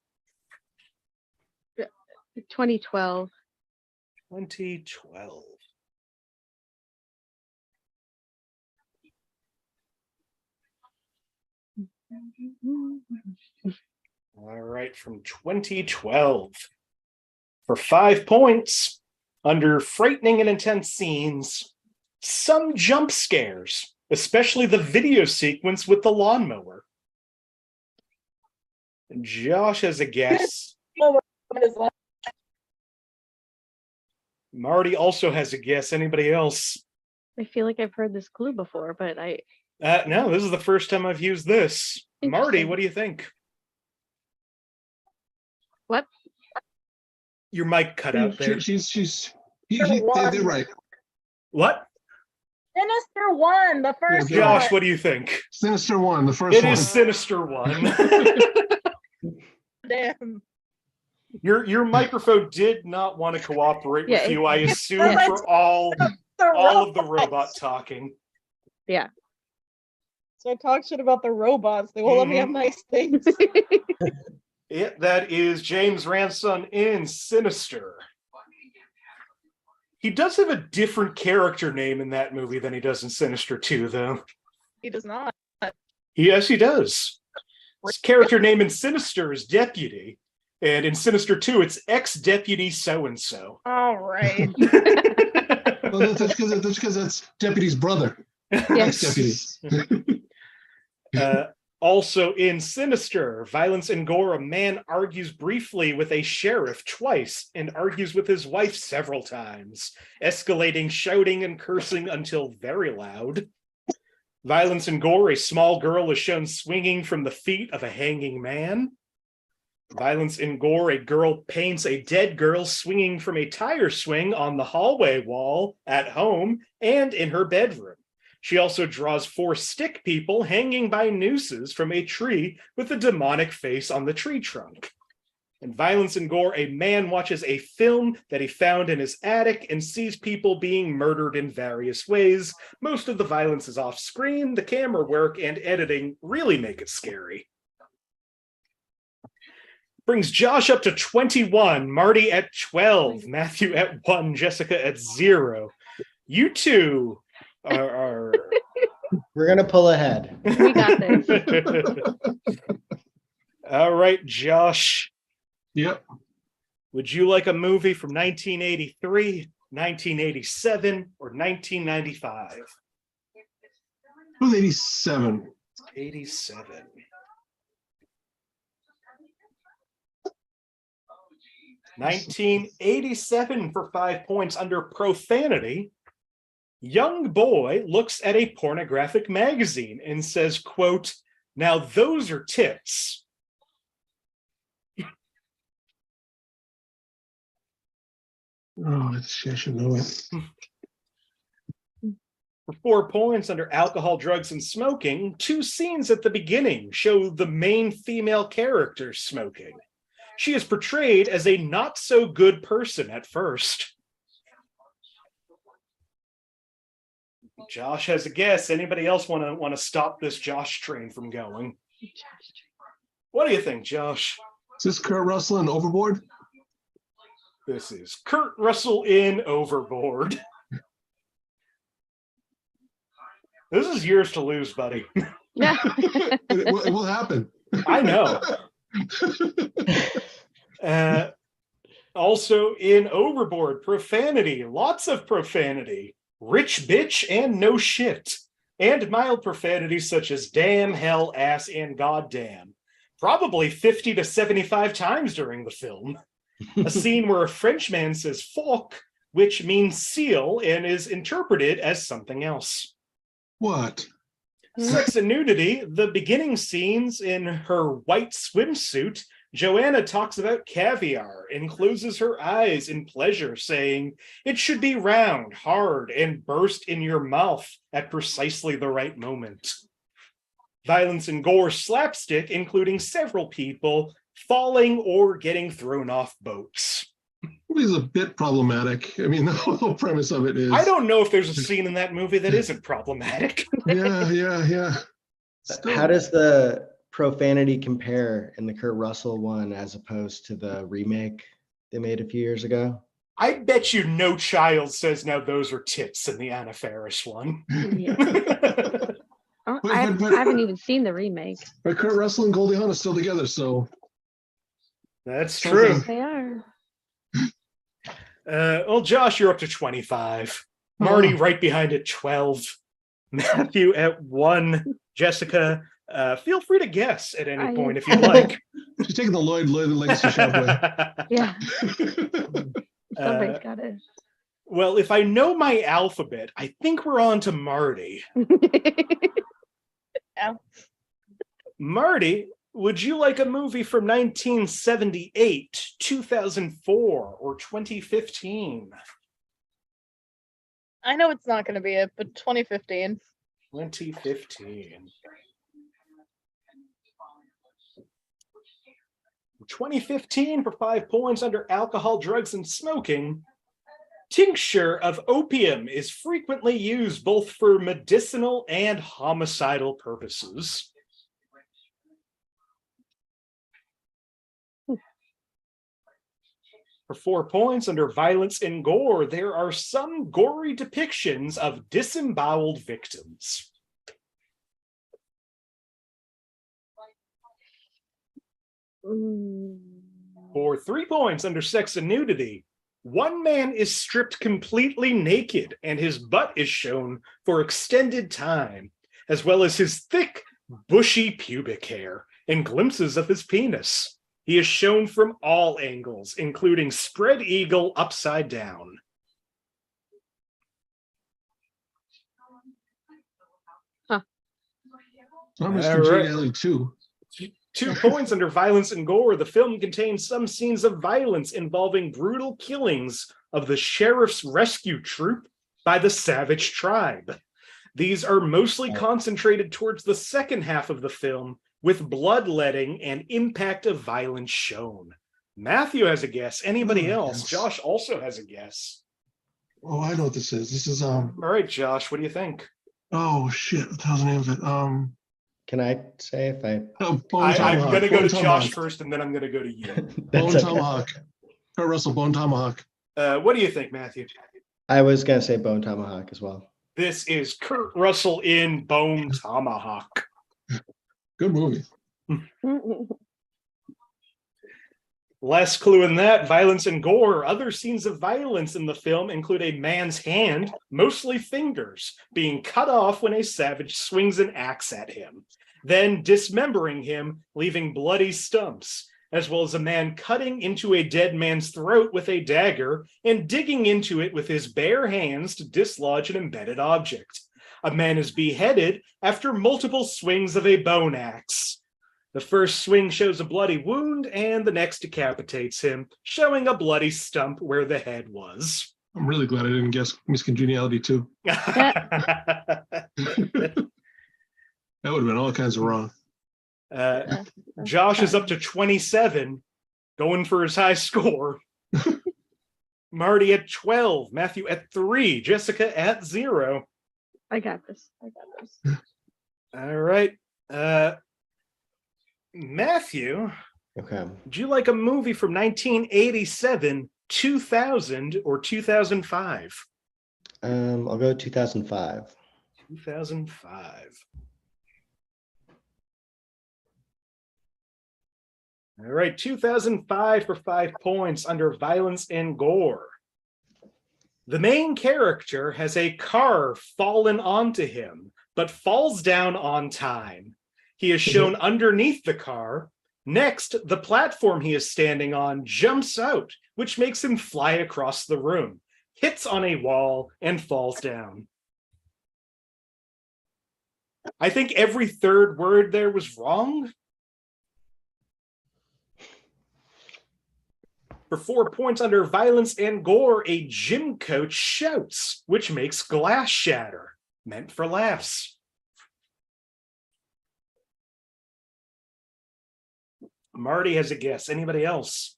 2012. 2012. All right, from 2012. For 5 points, under frightening and intense scenes, some jump scares, especially the video sequence with the lawnmower. Josh has a guess. Marty also has a guess. Anybody else? I feel like I've heard this clue before, but No, this is the first time I've used this. Marty, what do you think? What? Your mic cut out there. They're right. What? Sinister 1, the first Yeah, Josh, one. what do you think? Sinister 1, the first one. It is Sinister 1. Damn. Your microphone did not want to cooperate with you, I assume, Yeah. for all of the robot talking. Yeah. So I talk shit about the robots. They won't let me have nice things. That is James Ranson in Sinister. He does have a different character name in that movie than he does in Sinister 2, though. He does not. Yes, he does. His character name in Sinister is Deputy, and in Sinister 2, it's ex-deputy so-and-so. All right. Well, that's because that's Deputy's brother. Yes. Deputy. Also in Sinister, Violence and Gore, a man argues briefly with a sheriff twice and argues with his wife several times, escalating shouting and cursing until very loud. Violence and Gore, a small girl is shown swinging from the feet of a hanging man. Violence and Gore, a girl paints a dead girl swinging from a tire swing on the hallway wall at home and in her bedroom. She also draws 4 stick people hanging by nooses from a tree with a demonic face on the tree trunk. In Violence and Gore, a man watches a film that he found in his attic and sees people being murdered in various ways. Most of the violence is off screen. The camera work and editing really make it scary. Brings Josh up to 21, Marty at 12, Matthew at 1, Jessica at 0. You two are We're gonna pull ahead. We got this. All right, Josh. Yep. Would you like a movie from 1983, 1987, or 1995? Who's 87? 87. $1987 for 5 points under profanity. Young boy looks at a pornographic magazine and says, quote, "Now those are tits." Oh, I should know it. For 4 points under alcohol, drugs, and smoking, 2 scenes at the beginning show the main female character smoking. She is portrayed as a not so good person at first. Josh has a guess. Anybody else want to stop this Josh train from going? What do you think, Josh? Is this Kurt Russell in Overboard? This is Kurt Russell in Overboard. This is yours to lose, buddy. Yeah. It will happen. I know. Also in Overboard, profanity, lots of profanity, rich bitch and no shit, and mild profanity such as damn, hell, ass, and goddamn. Probably 50 to 75 times during the film. A scene where a Frenchman says phoque, which means seal and is interpreted as something else. What? Sex and nudity, the beginning scenes in her white swimsuit, Joanna talks about caviar and closes her eyes in pleasure, saying, "It should be round, hard, and burst in your mouth at precisely the right moment." Violence and gore slapstick, including several people falling or getting thrown off boats. It is a bit problematic. I mean, the whole premise of it is. I don't know if there's a scene in that movie that isn't problematic. Yeah. How does the profanity compare in the Kurt Russell one as opposed to the remake? they made a few years ago. I bet you no child says now those are tits in the Anna Faris one. Yeah. I But- haven't even seen the remake. But Kurt Russell and Goldie Hawn are still together, so That's Something. true. They are. Well, Josh, you're up to 25. Marty right behind at 12. Matthew at 1. Jessica, feel free to guess at any point if you'd like. she's taking the Lloyd Legacy Shopway. Yeah. Somebody's got it. Well, if I know my alphabet, I think we're on to Marty. Yeah. Marty, would you like a movie from 1978, 2004, or 2015? I know it's not going to be it, but 2015. 2015. 2015 for 5 points under alcohol, drugs, and smoking. Tincture of opium is frequently used both for medicinal and homicidal purposes. For 4 points under violence and gore, there are some gory depictions of disemboweled victims. For 3 points under sex and nudity, one man is stripped completely naked and his butt is shown for extended time, as well as his thick, bushy pubic hair and glimpses of his penis. He is shown from all angles, including spread eagle upside down. Huh. Almost All right. Congeniality 2. 2 points under violence and gore. The film contains some scenes of violence involving brutal killings of the sheriff's rescue troop by the savage tribe. These are mostly concentrated towards the second half of the film, with bloodletting and impact of violence shown. Matthew has a guess. Anybody else? Yes. Josh also has a guess. Oh, I know what this is. This is All right, Josh, what do you think? oh shit, what the hell's the name of it? Can I say if I? Oh, Bone I'm Tomahawk. going to go Bone to Tomahawk. Josh first, and then I'm going to go to you. Bone That's okay. Tomahawk. Kurt Russell, Bone Tomahawk. What do you think, Matthew? I was gonna say Bone Tomahawk as well. This is Kurt Russell in Bone Tomahawk. Good movie. Less clue in that, violence and gore. Other scenes of violence in the film include a man's hand, mostly fingers, being cut off when a savage swings an axe at him, then dismembering him, leaving bloody stumps, as well as a man cutting into a dead man's throat with a dagger and digging into it with his bare hands to dislodge an embedded object. A man is beheaded after multiple swings of a bone axe. The first swing shows a bloody wound, and the next decapitates him, showing a bloody stump where the head was. I'm really glad I didn't guess Miss Congeniality 2. That would have been all kinds of wrong. Josh is up to 27, going for his high score. Marty at 12, Matthew at 3, Jessica at 0. I got this. All right. Matthew, Okay. would you like a movie from 1987, 2000, or 2005? I'll go 2005. 2005. All right, 2005 for 5 points under violence and gore. The main character has a car fallen onto him, but falls down on time. He is shown underneath the car. Next, the platform he is standing on jumps out, which makes him fly across the room, hits on a wall, and falls down. I think every third word there was wrong. For 4 points under violence and gore, a gym coach shouts, which makes glass shatter. Meant for laughs. Marty has a guess. Anybody else?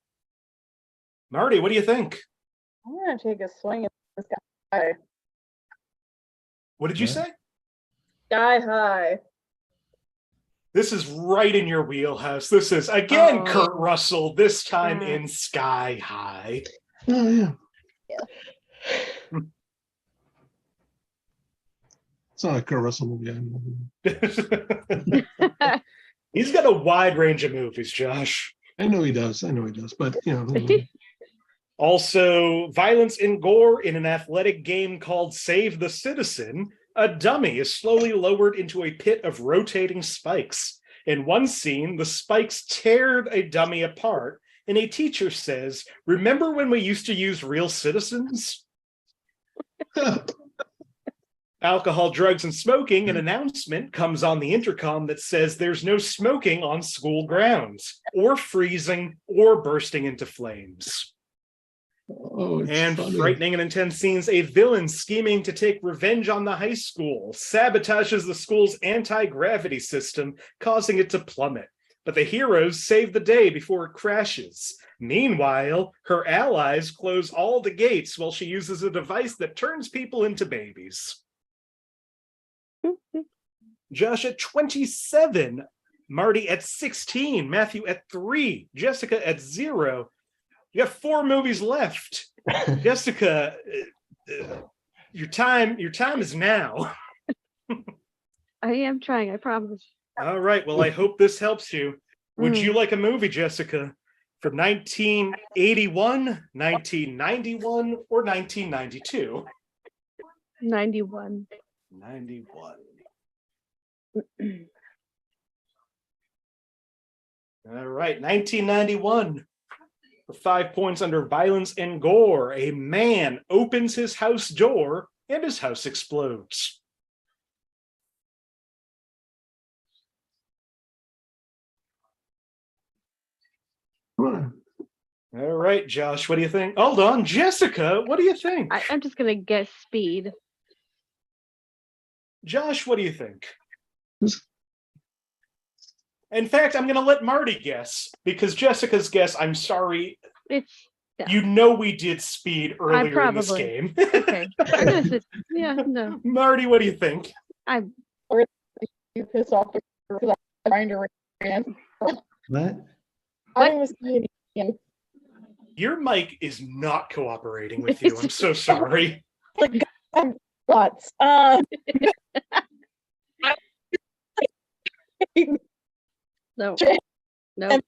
Marty, what do you think? I'm gonna take a swing at this guy. What did you Yeah. say? Sky High. This is right in your wheelhouse. This is, again, Kurt Russell, this time in Sky High. Oh, yeah. It's not a Kurt Russell movie. He's got a wide range of movies, Josh. I know he does. But, you know. Also, violence and gore in an athletic game called Save the Citizen. A dummy is slowly lowered into a pit of rotating spikes. In one scene, the spikes tear a dummy apart, and a teacher says, "Remember when we used to use real citizens?" Alcohol, drugs, and smoking. An announcement comes on the intercom that says there's no smoking on school grounds, or freezing, or bursting into flames. And funny. Frightening and intense scenes, a villain scheming to take revenge on the high school sabotages the school's anti-gravity system, causing it to plummet. But the heroes save the day before it crashes. Meanwhile, her allies close all the gates while she uses a device that turns people into babies. Josh at 27, Marty at 16, Matthew at 3, Jessica at 0. You got 4 movies left. Jessica, your time is now. I am trying, I promise. All right, well, I hope this helps you. Would you like a movie, Jessica, from 1981, 1991, or 1992? 91. 91. All right, 1991. For 5 points under violence and gore, a man opens his house door and his house explodes. All right, Josh, what do you think? Hold on, Jessica, what do you think? I'm just going to guess Speed. Josh, what do you think? In fact, I'm going to let Marty guess, because Jessica's guess, I'm sorry, you know we did Speed earlier in this game. Okay. Yeah, no. Marty, what do you think? You piss off because I'm trying to answer. What? I was Your mic is not cooperating with you. I'm so sorry. Like, lots. No. No.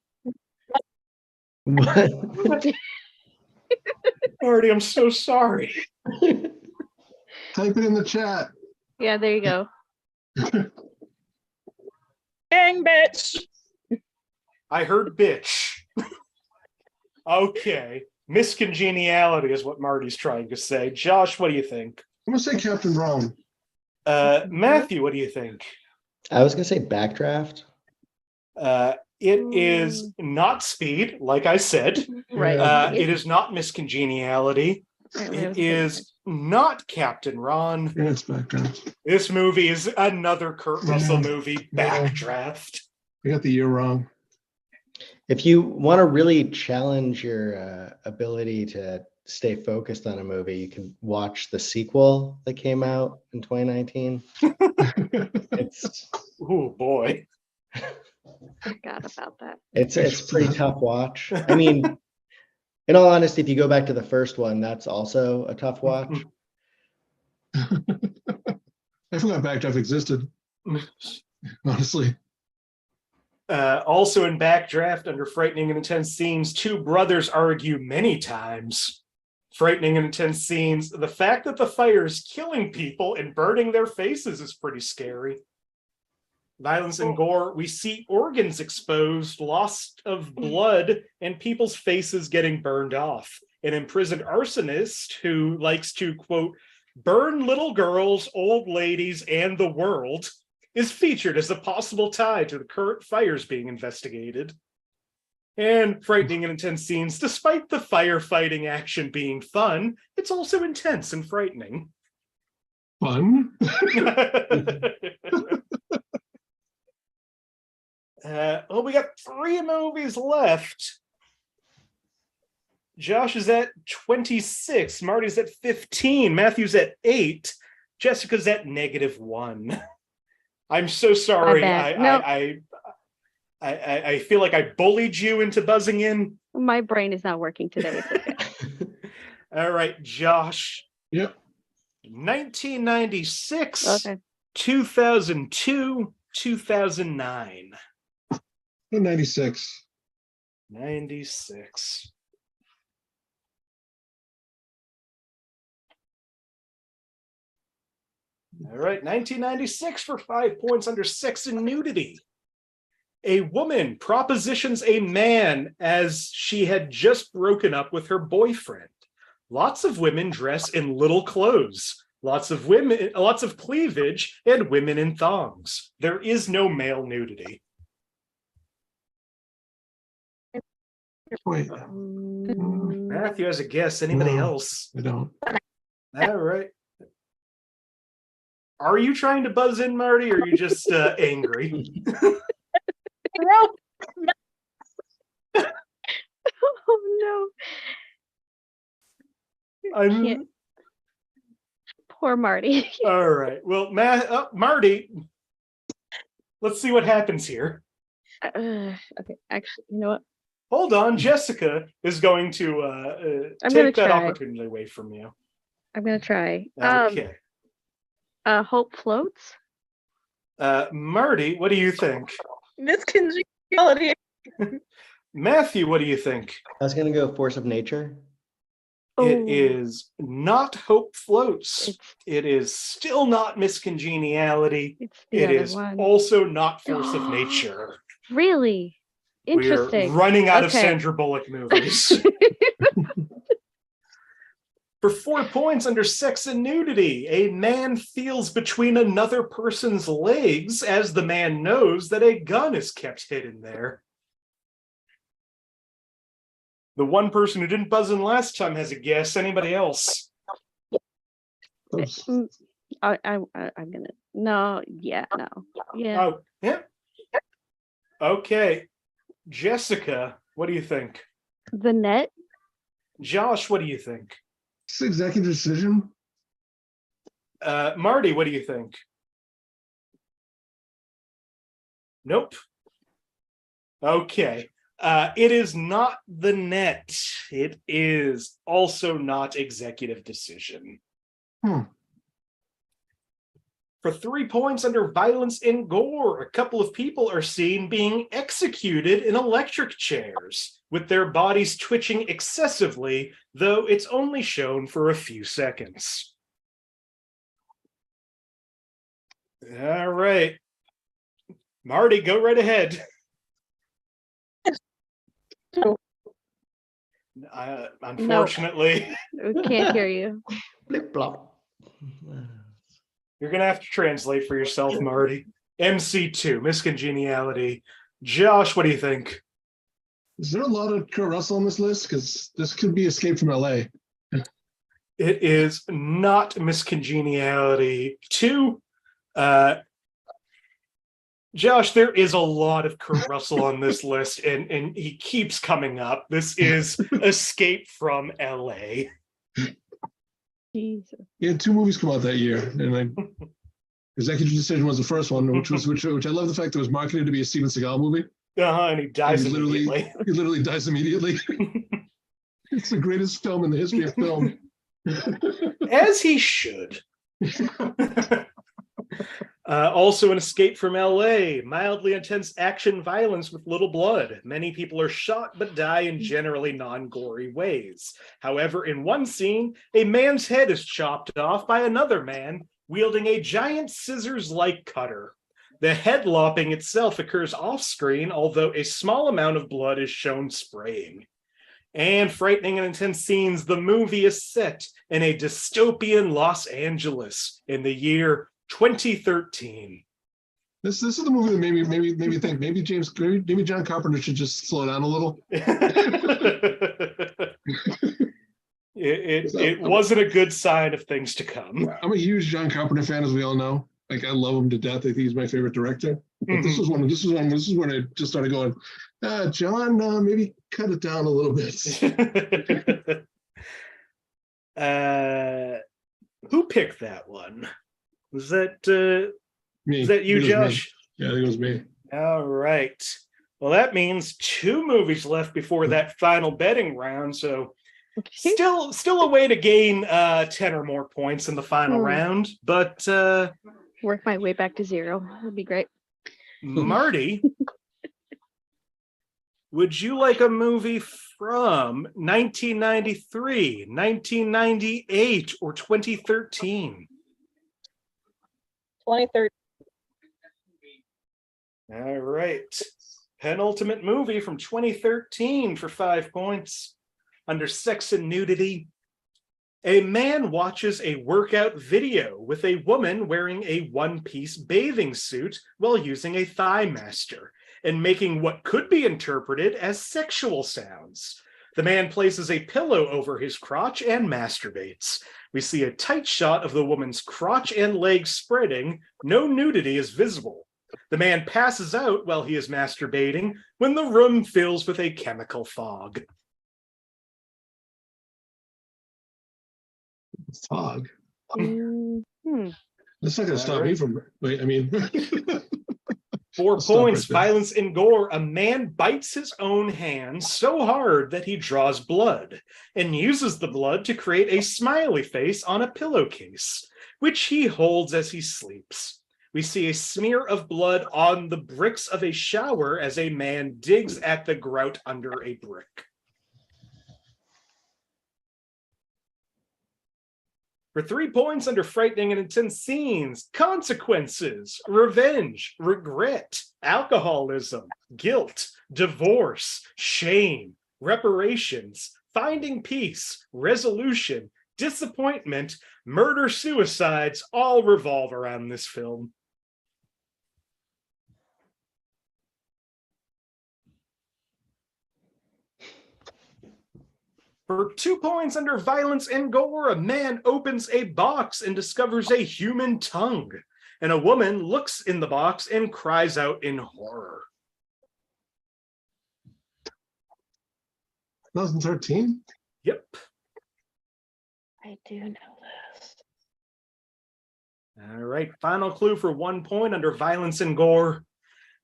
What? Marty, I'm so sorry. Type it in the chat. Yeah, there you go. Dang, bitch. I heard bitch. Okay. Miscongeniality is what Marty's trying to say. Josh, what do you think? I'm going to say Captain Brown. Matthew, what do you think? I was going to say Backdraft. It is not Speed, like I said. Right. It is not Miscongeniality. It is not Captain Ron. Yeah, it's Backdraft. This movie is another Kurt Russell movie, Backdraft. I got the year wrong. If you want to really challenge your ability to stay focused on a movie, you can watch the sequel that came out in 2019. Oh boy. I forgot about that. It's a pretty tough watch. I mean, in all honesty, if you go back to the first one, that's also a tough watch. I forgot Backdraft existed. Honestly. Also in Backdraft, under frightening and intense scenes, 2 brothers argue many times. Frightening and intense scenes, the fact that the fire is killing people and burning their faces is pretty scary. Violence and gore, we see organs exposed, loss of blood, and people's faces getting burned off. An imprisoned arsonist who likes to, quote, burn little girls, old ladies, and the world is featured as a possible tie to the current fires being investigated. And frightening and intense scenes, despite the firefighting action being fun, it's also intense and frightening. Fun? Well, we got 3 movies left. Josh is at 26, Marty's at 15, Matthew's at 8, Jessica's at -1. I'm so sorry. I I feel like I bullied you into buzzing in. My brain is not working today. It's okay. All right, Josh. Yep. 1996, Okay. 2002, 2009. 96. 96. All right, 1996 for 5 points under sex and nudity. A woman propositions a man as she had just broken up with her boyfriend. Lots of women dress in little clothes. Lots of cleavage, and women in thongs. There is no male nudity. Wait, Matthew has a guess. Anybody No. else? I don't. All right. Are you trying to buzz in, Marty, or are you just angry? Oh no. I'm Poor Marty. all right. Well, Marty, let's see what happens here. Okay, actually, you know what? Hold on, Jessica is going to I'm gonna take that try. opportunity away from you. I'm gonna try. Okay. Hope floats. Marty, what do you think? Miscongeniality. Matthew, what do you think? I was gonna go Force of Nature. It is not Hope Floats. It's, It is still not Miscongeniality. it's the It other is one. also not Force of Nature. Really interesting. We're running out of Okay. Sandra Bullock movies. For 4 points under sex and nudity, a man feels between another person's legs as the man knows that a gun is kept hidden there. The one person who didn't buzz in last time has a guess. Anybody else? Close. I'm gonna no. Yeah. Oh, yeah. Okay. Jessica, what do you think? The Net. Josh, what do you think? It's executive decision. Marty, what do you think? Nope. Okay. It is not The Net. It is also not executive decision. For 3 points under violence and gore, a couple of people are seen being executed in electric chairs, with their bodies twitching excessively, though it's only shown for a few seconds. All right. Marty, go right ahead. Unfortunately, We can't hear you. Blip blop. you're going to have to translate for yourself, Marty. MC2, Miscongeniality. Josh, what do you think? Is there a lot of Kurt Russell on this list? Because this could be Escape from LA. It is not Miscongeniality 2. Josh, there is a lot of Kurt Russell on this list, and he keeps coming up. This is Escape from LA. Jesus. He had 2 movies come out that year, and Executive Decision was the first one, which I love the fact that it was marketed to be a Steven Seagal movie. And he dies immediately. He literally dies immediately. It's the greatest film in the history of film. As he should. Also, an Escape from LA, mildly intense action violence with little blood. Many people are shot but die in generally non-gory ways. However, in one scene, a man's head is chopped off by another man wielding a giant scissors-like cutter. The head lopping itself occurs off-screen, although a small amount of blood is shown spraying. And frightening and intense scenes, the movie is set in a dystopian Los Angeles in the year 2013. This is the movie that made me think maybe John Carpenter should just slow down a little. It wasn't a good sign of things to come. I'm a huge John Carpenter fan, as we all know. Like, I love him to death. I think he's my favorite director. But this is when I just started going, John, maybe cut it down a little bit. Who picked that one? Was that Me. was that you, Josh? Yeah, I think it was me. All right. Well, that means 2 movies left before that final betting round. So still a way to gain 10 or more points in the final round. But work my way back to 0. That'd be great. Marty, would you like a movie from 1993, 1998, or 2013? 2013. All right. Penultimate movie from 2013 for 5 points. Under sex and nudity, a man watches a workout video with a woman wearing a one-piece bathing suit while using a thigh master and making what could be interpreted as sexual sounds. The man places a pillow over his crotch and masturbates. We see a tight shot of the woman's crotch and legs spreading. No nudity is visible. The man passes out while he is masturbating when the room fills with a chemical fog. Fog. Mm-hmm. That's not going to stop me from. Wait, I mean. 4 points, right, violence and gore. A man bites his own hand so hard that he draws blood and uses the blood to create a smiley face on a pillowcase, which he holds as he sleeps. We see a smear of blood on the bricks of a shower as a man digs at the grout under a brick. For 3 points under frightening and intense scenes, consequences, revenge, regret, alcoholism, guilt, divorce, shame, reparations, finding peace, resolution, disappointment, murder, suicides, all revolve around this film. For 2 points under violence and gore, a man opens a box and discovers a human tongue, and a woman looks in the box and cries out in horror. 2013? Yep. I do know this. All right, final clue for 1 point under violence and gore.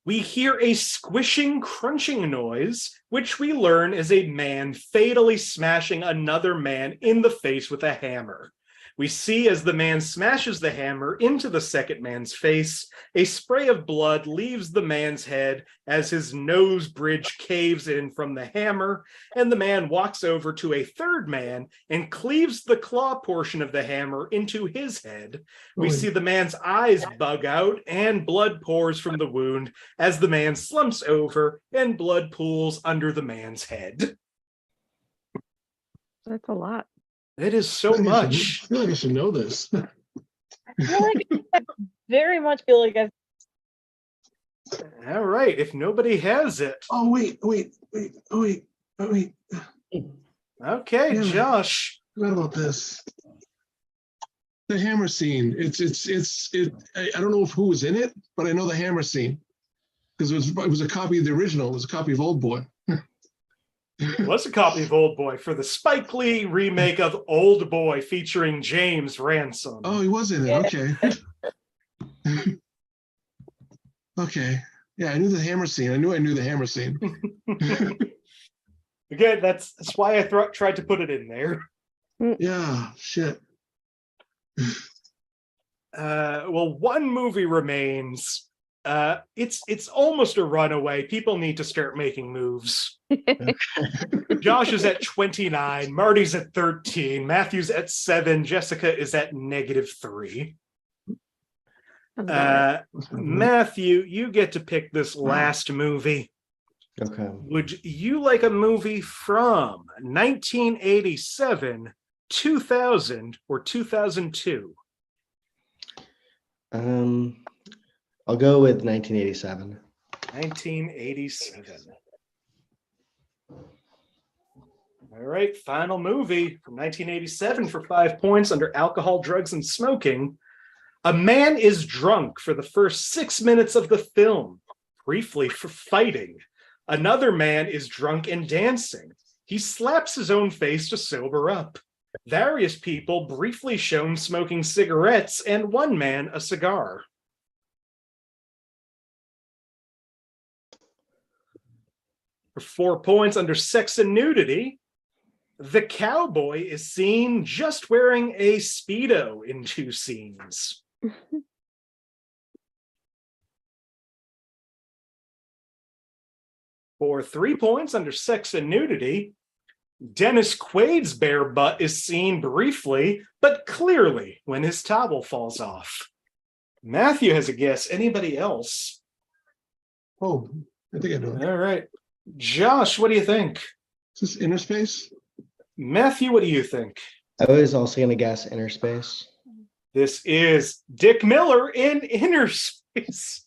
We hear a squishing, crunching noise, which we learn is a man fatally smashing another man in the face with a hammer. We see as the man smashes the hammer into the second man's face, a spray of blood leaves the man's head as his nose bridge caves in from the hammer, and the man walks over to a third man and cleaves the claw portion of the hammer into his head. We see the man's eyes bug out and blood pours from the wound as the man slumps over and blood pools under the man's head. That's a lot. It is so much. I feel like I should know this. I very much feel like I've. All right, if nobody has it. Oh, wait. Okay, Yeah. Josh. I forgot about this. The hammer scene. I don't know who was in it, but I know the hammer scene. Because it was a copy of the original. It was a copy of Old Boy. It was a copy of Old Boy for the Spike Lee remake of Old Boy featuring James Ransom. Oh, he was in it. Okay. Okay. Yeah, I knew the hammer scene. I knew the hammer scene. Again, that's why I tried to put it in there. Yeah, shit. Well, 1 movie remains. It's almost a runaway. People need to start making moves. Josh is at 29, Marty's at 13, Matthew's at 7, Jessica is at -3. Matthew, you get to pick this last movie. Okay. Would you like a movie from 1987, 2000, or 2002? I'll go with 1987. 1987. All right, final movie from 1987 for 5 points under alcohol, drugs, and smoking. A man is drunk for the first 6 minutes of the film, briefly for fighting. Another man is drunk and dancing. He slaps his own face to sober up. Various people briefly shown smoking cigarettes and one man a cigar. For 4 points under sex and nudity, the cowboy is seen just wearing a Speedo in 2 scenes. For 3 points under sex and nudity, Dennis Quaid's bare butt is seen briefly, but clearly when his towel falls off. Matthew has a guess. Anybody else? Oh, I think I know. All right. Josh, what do you think? Is this Inner Space? Matthew, what do you think? I was also going to guess Inner Space. This is Dick Miller in Inner Space.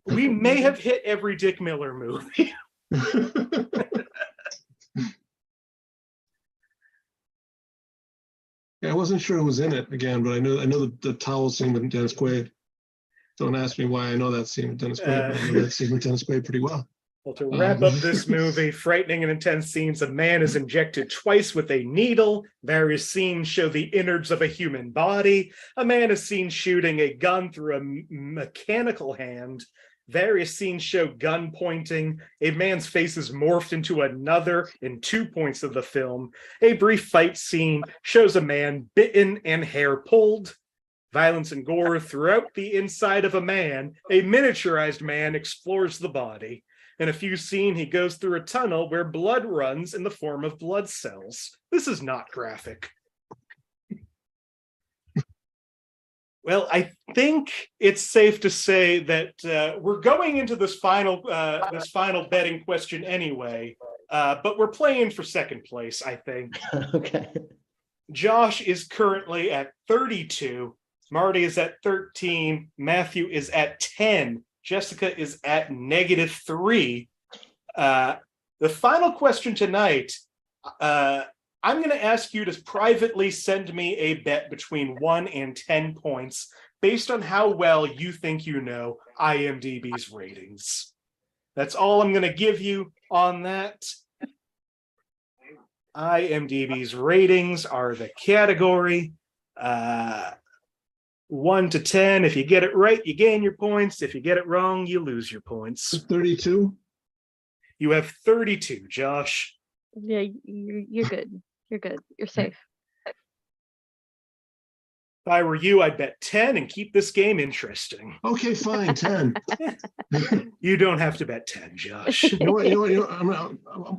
We may have hit every Dick Miller movie. Yeah, I wasn't sure who was in it again, but I know the towel scene with Dennis Quaid. Don't ask me why I know that scene with Dennis Quaid, but I know that scene with Dennis Quaid pretty well. Well, to wrap up this movie, frightening and intense scenes, a man is injected twice with a needle. Various scenes show the innards of a human body. A man is seen shooting a gun through a mechanical hand. Various scenes show gun pointing. A man's face is morphed into another in 2 points of the film. A brief fight scene shows a man bitten and hair pulled. Violence and gore throughout the inside of a man. A miniaturized man explores the body. In a few scenes, he goes through a tunnel where blood runs in the form of blood cells. This is not graphic. Well, I think it's safe to say that we're going into this final betting question anyway, but we're playing for second place, I think. Okay. Josh is currently at 32. Marty is at 13. Matthew is at 10. Jessica is at -3. The final question tonight, I'm going to ask you to privately send me a bet between 1 and 10 points based on how well you think you know IMDb's ratings. That's all I'm going to give you on that. IMDb's ratings are the category. 1 to 10. If you get it right, you gain your points. If you get it wrong, you lose your points. 32? You have 32, Josh. Yeah, you're good. You're good. You're safe. If I were you, I'd bet 10 and keep this game interesting. Okay, fine, 10. You don't have to bet 10, Josh. You know what?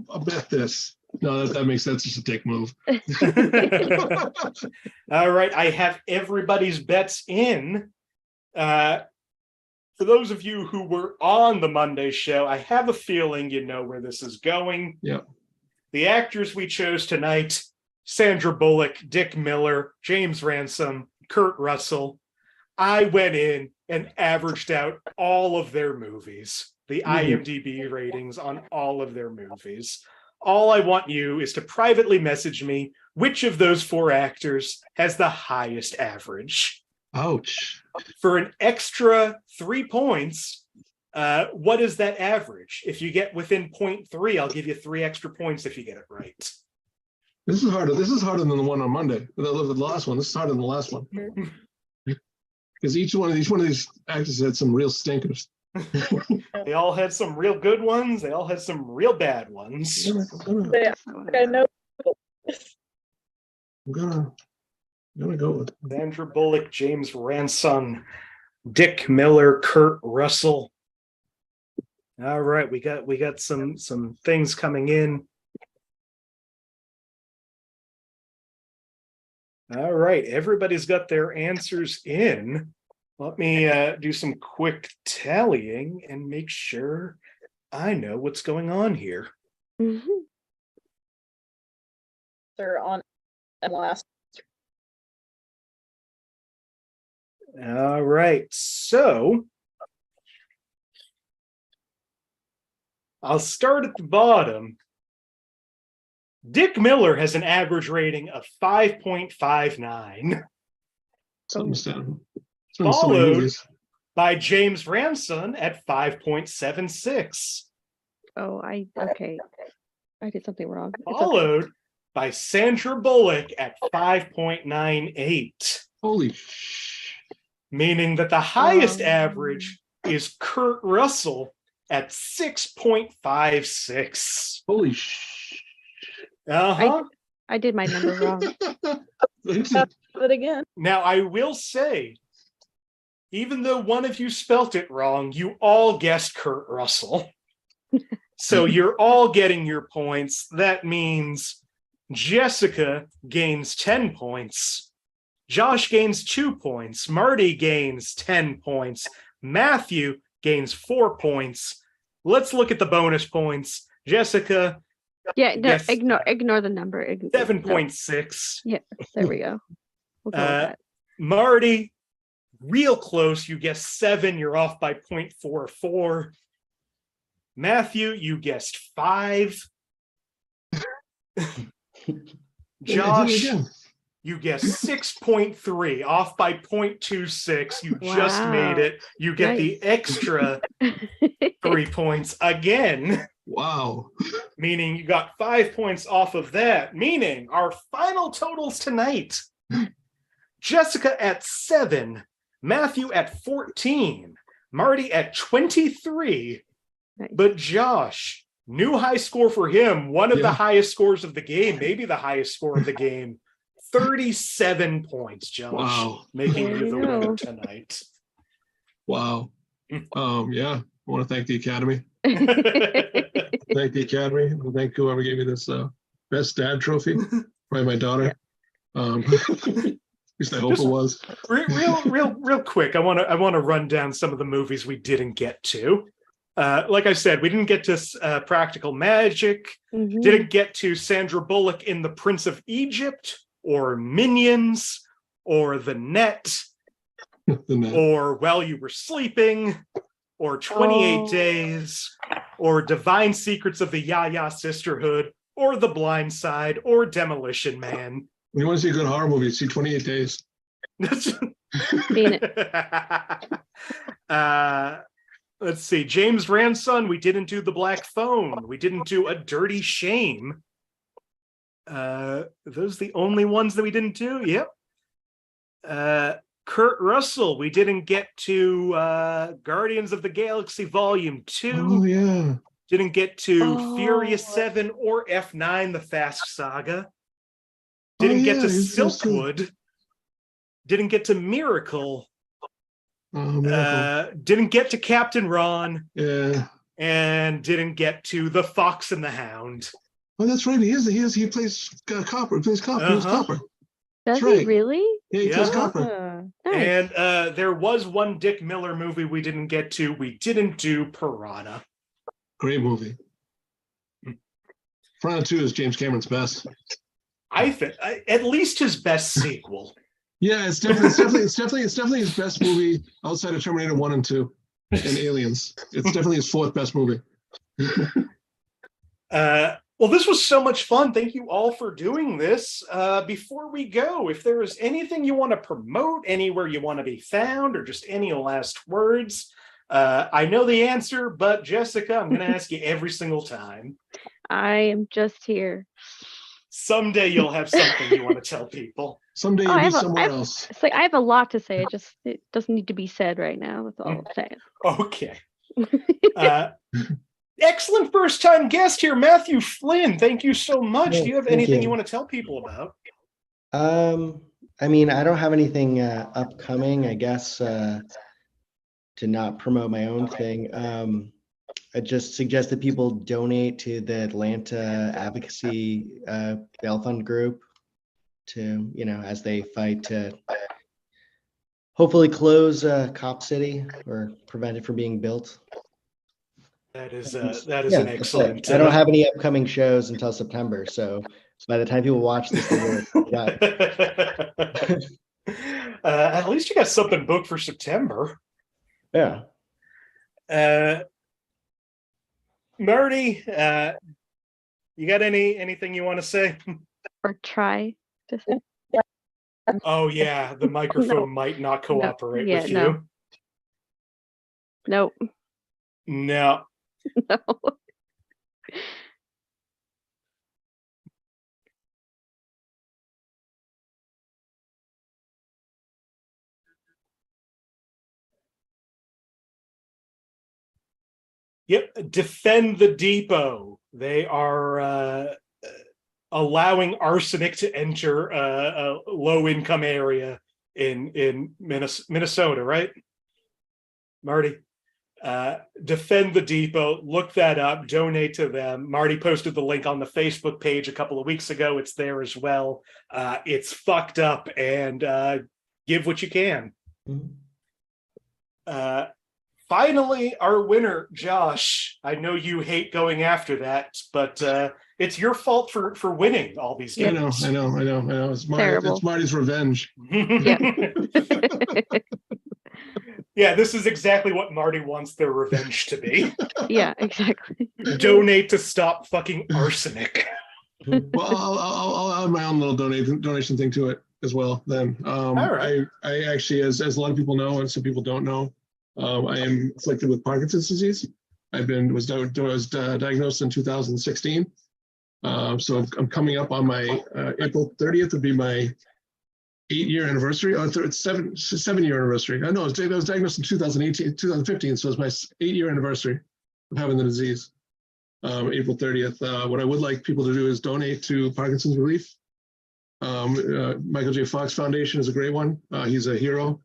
I'll bet this. No, that makes sense. It's a dick move. All right, I have everybody's bets in. For those of you who were on the Monday show, I have a feeling you know where this is going. Yeah. The actors we chose tonight, Sandra Bullock, Dick Miller, James Ransom, Kurt Russell. I went in and averaged out all of their movies, the IMDb ratings on all of their movies. All I want you is to privately message me which of those 4 actors has the highest average. Ouch. For an extra 3 points, what is that average? If you get within 0.3, I'll give you 3 extra points if you get it right. This is harder. This is harder than the one on Monday. The last one. This is harder than the last one. Because each one of these actors had some real stinkers. They all had some real good ones. They all had some real bad ones. I know. I'm gonna go with Sandra Bullock, James Ransom, Dick Miller, Kurt Russell. All right, we got some things coming in. All right, everybody's got their answers in. Let me do some quick tallying and make sure I know what's going on here. They're on last. All right, so I'll start at the bottom. Dick Miller has an average rating of 5.59. Followed by James Ransom at 5.76. Oh, okay. I did something wrong. Followed by Sandra Bullock at 5.98. Holy. Meaning that the highest average is Kurt Russell at 6.56. Holy sh! I did my number wrong. But again, Now, I will say, even though one of you spelt it wrong, you all guessed Kurt Russell. So you're all getting your points. That means Jessica gains 10 points. Josh gains 2 points. Marty gains 10 points. Matthew gains 4 points. Let's look at the bonus points. Jessica. Yeah, no, ignore the number. 7.6. Yeah, there we go. We'll go with that. Marty, real close. You guessed 7. You're off by 0.44. Matthew, you guessed 5. Josh, you guessed 6.3, off by 0.26. You just made it. You get the extra 3 points again. Wow. Meaning you got 5 points off of that. Meaning our final totals tonight. Jessica at 7, Matthew at 14, Marty at 23. Nice. But Josh, new high score for him, one of the highest scores of the game, maybe the highest score of the game, 37 points, Josh. Wow. Making There you the you go. winner tonight. Wow. Yeah, I want to thank the Academy. Thank Thank the Academy. And thank whoever gave me this best dad trophy. Probably my daughter. At least I hope it was. Real quick, I want to run down some of the movies we didn't get to. Like I said, we didn't get to Practical Magic, didn't get to Sandra Bullock in The Prince of Egypt, or Minions, or The Net, or While You Were Sleeping, or 28 Days, or Divine Secrets of the Ya-Ya Sisterhood, or The Blind Side, or Demolition Man. When you want to see a good horror movie, see 28 Days. Seen it. Let's see. James Ranson, we didn't do The Black Phone. We didn't do A Dirty Shame. Those are the only ones that we didn't do? Yep. Kurt Russell, we didn't get to Guardians of the Galaxy Volume 2. Oh, yeah. Didn't get to Furious 7 or F9, The Fast Saga. Didn't get to Silkwood. Didn't get to Miracle. Didn't get to Captain Ron. Yeah. And didn't get to The Fox and the Hound. Oh, that's right. He plays Copper. He plays Copper. He was Copper. Does right. he really? Yeah, he plays Copper. Nice. And there was one Dick Miller movie we didn't get to. We didn't do Piranha. Great movie. Piranha 2 is James Cameron's best. I think at least his best sequel. Yeah, it's definitely his best movie outside of Terminator 1 and 2 and Aliens. It's definitely his 4th best movie. Well, this was so much fun. Thank you all for doing this. Before we go, if there is anything you want to promote, anywhere you want to be found, or just any last words, I know the answer, but Jessica, I'm going to ask you every single time. I am just here. Someday you'll have something you want to tell people. Someday you'll be somewhere else. It's like I have a lot to say. It doesn't need to be said right now. That's all I'm saying. Okay. Excellent first-time guest here, Matthew Flynn. Thank you so much. Do you have anything you want to tell people about? I mean, I don't have anything upcoming, I guess, to not promote my own thing. I just suggest that people donate to the Atlanta Advocacy Bail Fund group to, as they fight to hopefully close Cop City or prevent it from being built. That is an excellent. I don't have any upcoming shows until September, so by the time people watch this, at least you got something booked for September. Yeah. Marty, you got anything you want to say? Or try to say? Oh yeah, the microphone might not cooperate with you. Nope. No. No. Yep, defend the depot. They are allowing arsenic to enter a low-income area in Minnesota, right? Marty, defend the depot. Look that up. Donate to them. Marty posted the link on the Facebook page a couple of weeks ago. It's there as well. It's fucked up, and give what you can. Finally, our winner, Josh. I know you hate going after that, but it's your fault for winning all these games. I know. It's Marty's revenge. Yeah. Yeah, this is exactly what Marty wants their revenge to be. Yeah, exactly. Donate to stop fucking arsenic. Well, I'll add my own little donation thing to it as well. Then, All right. I actually, as a lot of people know, and some people don't know, I am afflicted with Parkinson's disease. I was diagnosed in 2016. So I'm coming up on my April 30th would be my 8-year anniversary. Oh, it's 7-year anniversary. I know I was diagnosed in 2015. So it's my 8-year anniversary of having the disease. April 30th. What I would like people to do is donate to Parkinson's Relief. Michael J. Fox Foundation is a great one. He's a hero.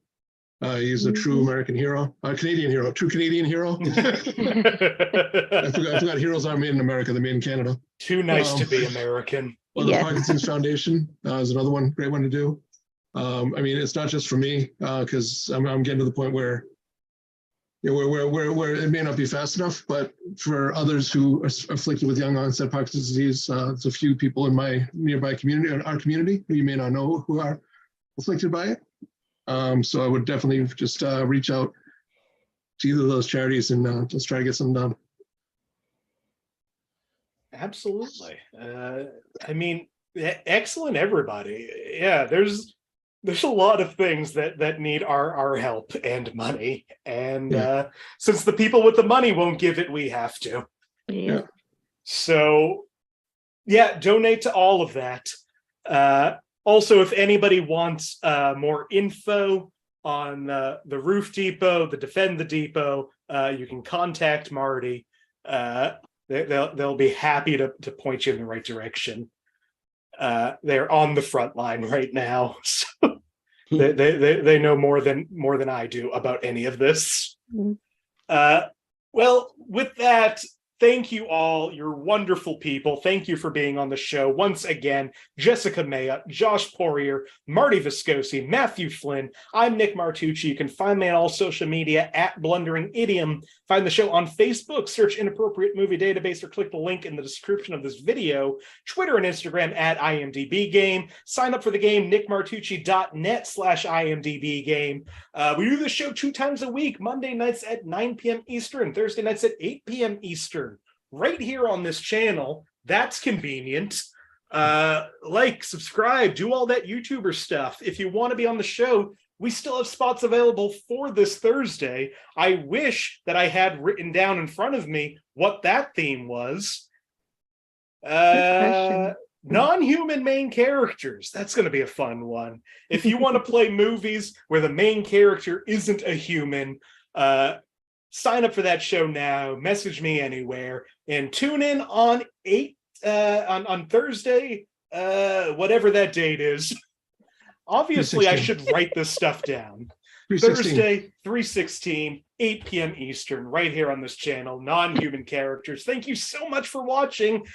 He's a true American hero, Canadian hero, true Canadian hero. I forgot heroes aren't made in America, they're made in Canada. Too nice to be American. Well, the Parkinson's Foundation is another one, great one to do. I mean, it's not just for me, because I'm getting to the point where, where it may not be fast enough, but for others who are afflicted with young onset Parkinson's disease, there's a few people in my nearby community, in our community, who you may not know who are afflicted by it. So I would definitely just reach out to either of those charities and just try to get something done. Absolutely. I mean, excellent, everybody. Yeah, there's a lot of things that need our help and money. And since the people with the money won't give it, we have to. Yeah. So, yeah, donate to all of that. Also, if anybody wants more info on the Roof Depot, the Defend the Depot, you can contact Marty. They'll be happy to point you in the right direction. They're on the front line right now, so they know more than I do about any of this. Well, with that, thank you all. You're wonderful people. Thank you for being on the show. Once again, Jessica Mayotte, Josh Poirier, Marty Viscossi, Matthew Flynn. I'm Nick Martucci. You can find me on all social media at Blundering Idiom. Find the show on Facebook, search Inappropriate Movie Database, or click the link in the description of this video. Twitter and Instagram at IMDb Game. Sign up for the game, nickmartucci.net/IMDb Game. We do this show 2 times a week, Monday nights at 9 p.m. Eastern, Thursday nights at 8 p.m. Eastern. Right here on this channel. That's convenient. Like, subscribe, do all that YouTuber stuff. If you want to be on the show, we still have spots available for this Thursday. I wish that I had written down in front of me what that theme was. Non-human main characters. That's going to be a fun one. If you want to play movies where the main character isn't a human, sign up for that show now. Message me anywhere, and tune in on on Thursday, whatever that date is. Obviously, I should write this stuff down. Thursday, 3/16, 8 p.m. Eastern, right here on this channel. Non-human characters. Thank you so much for watching.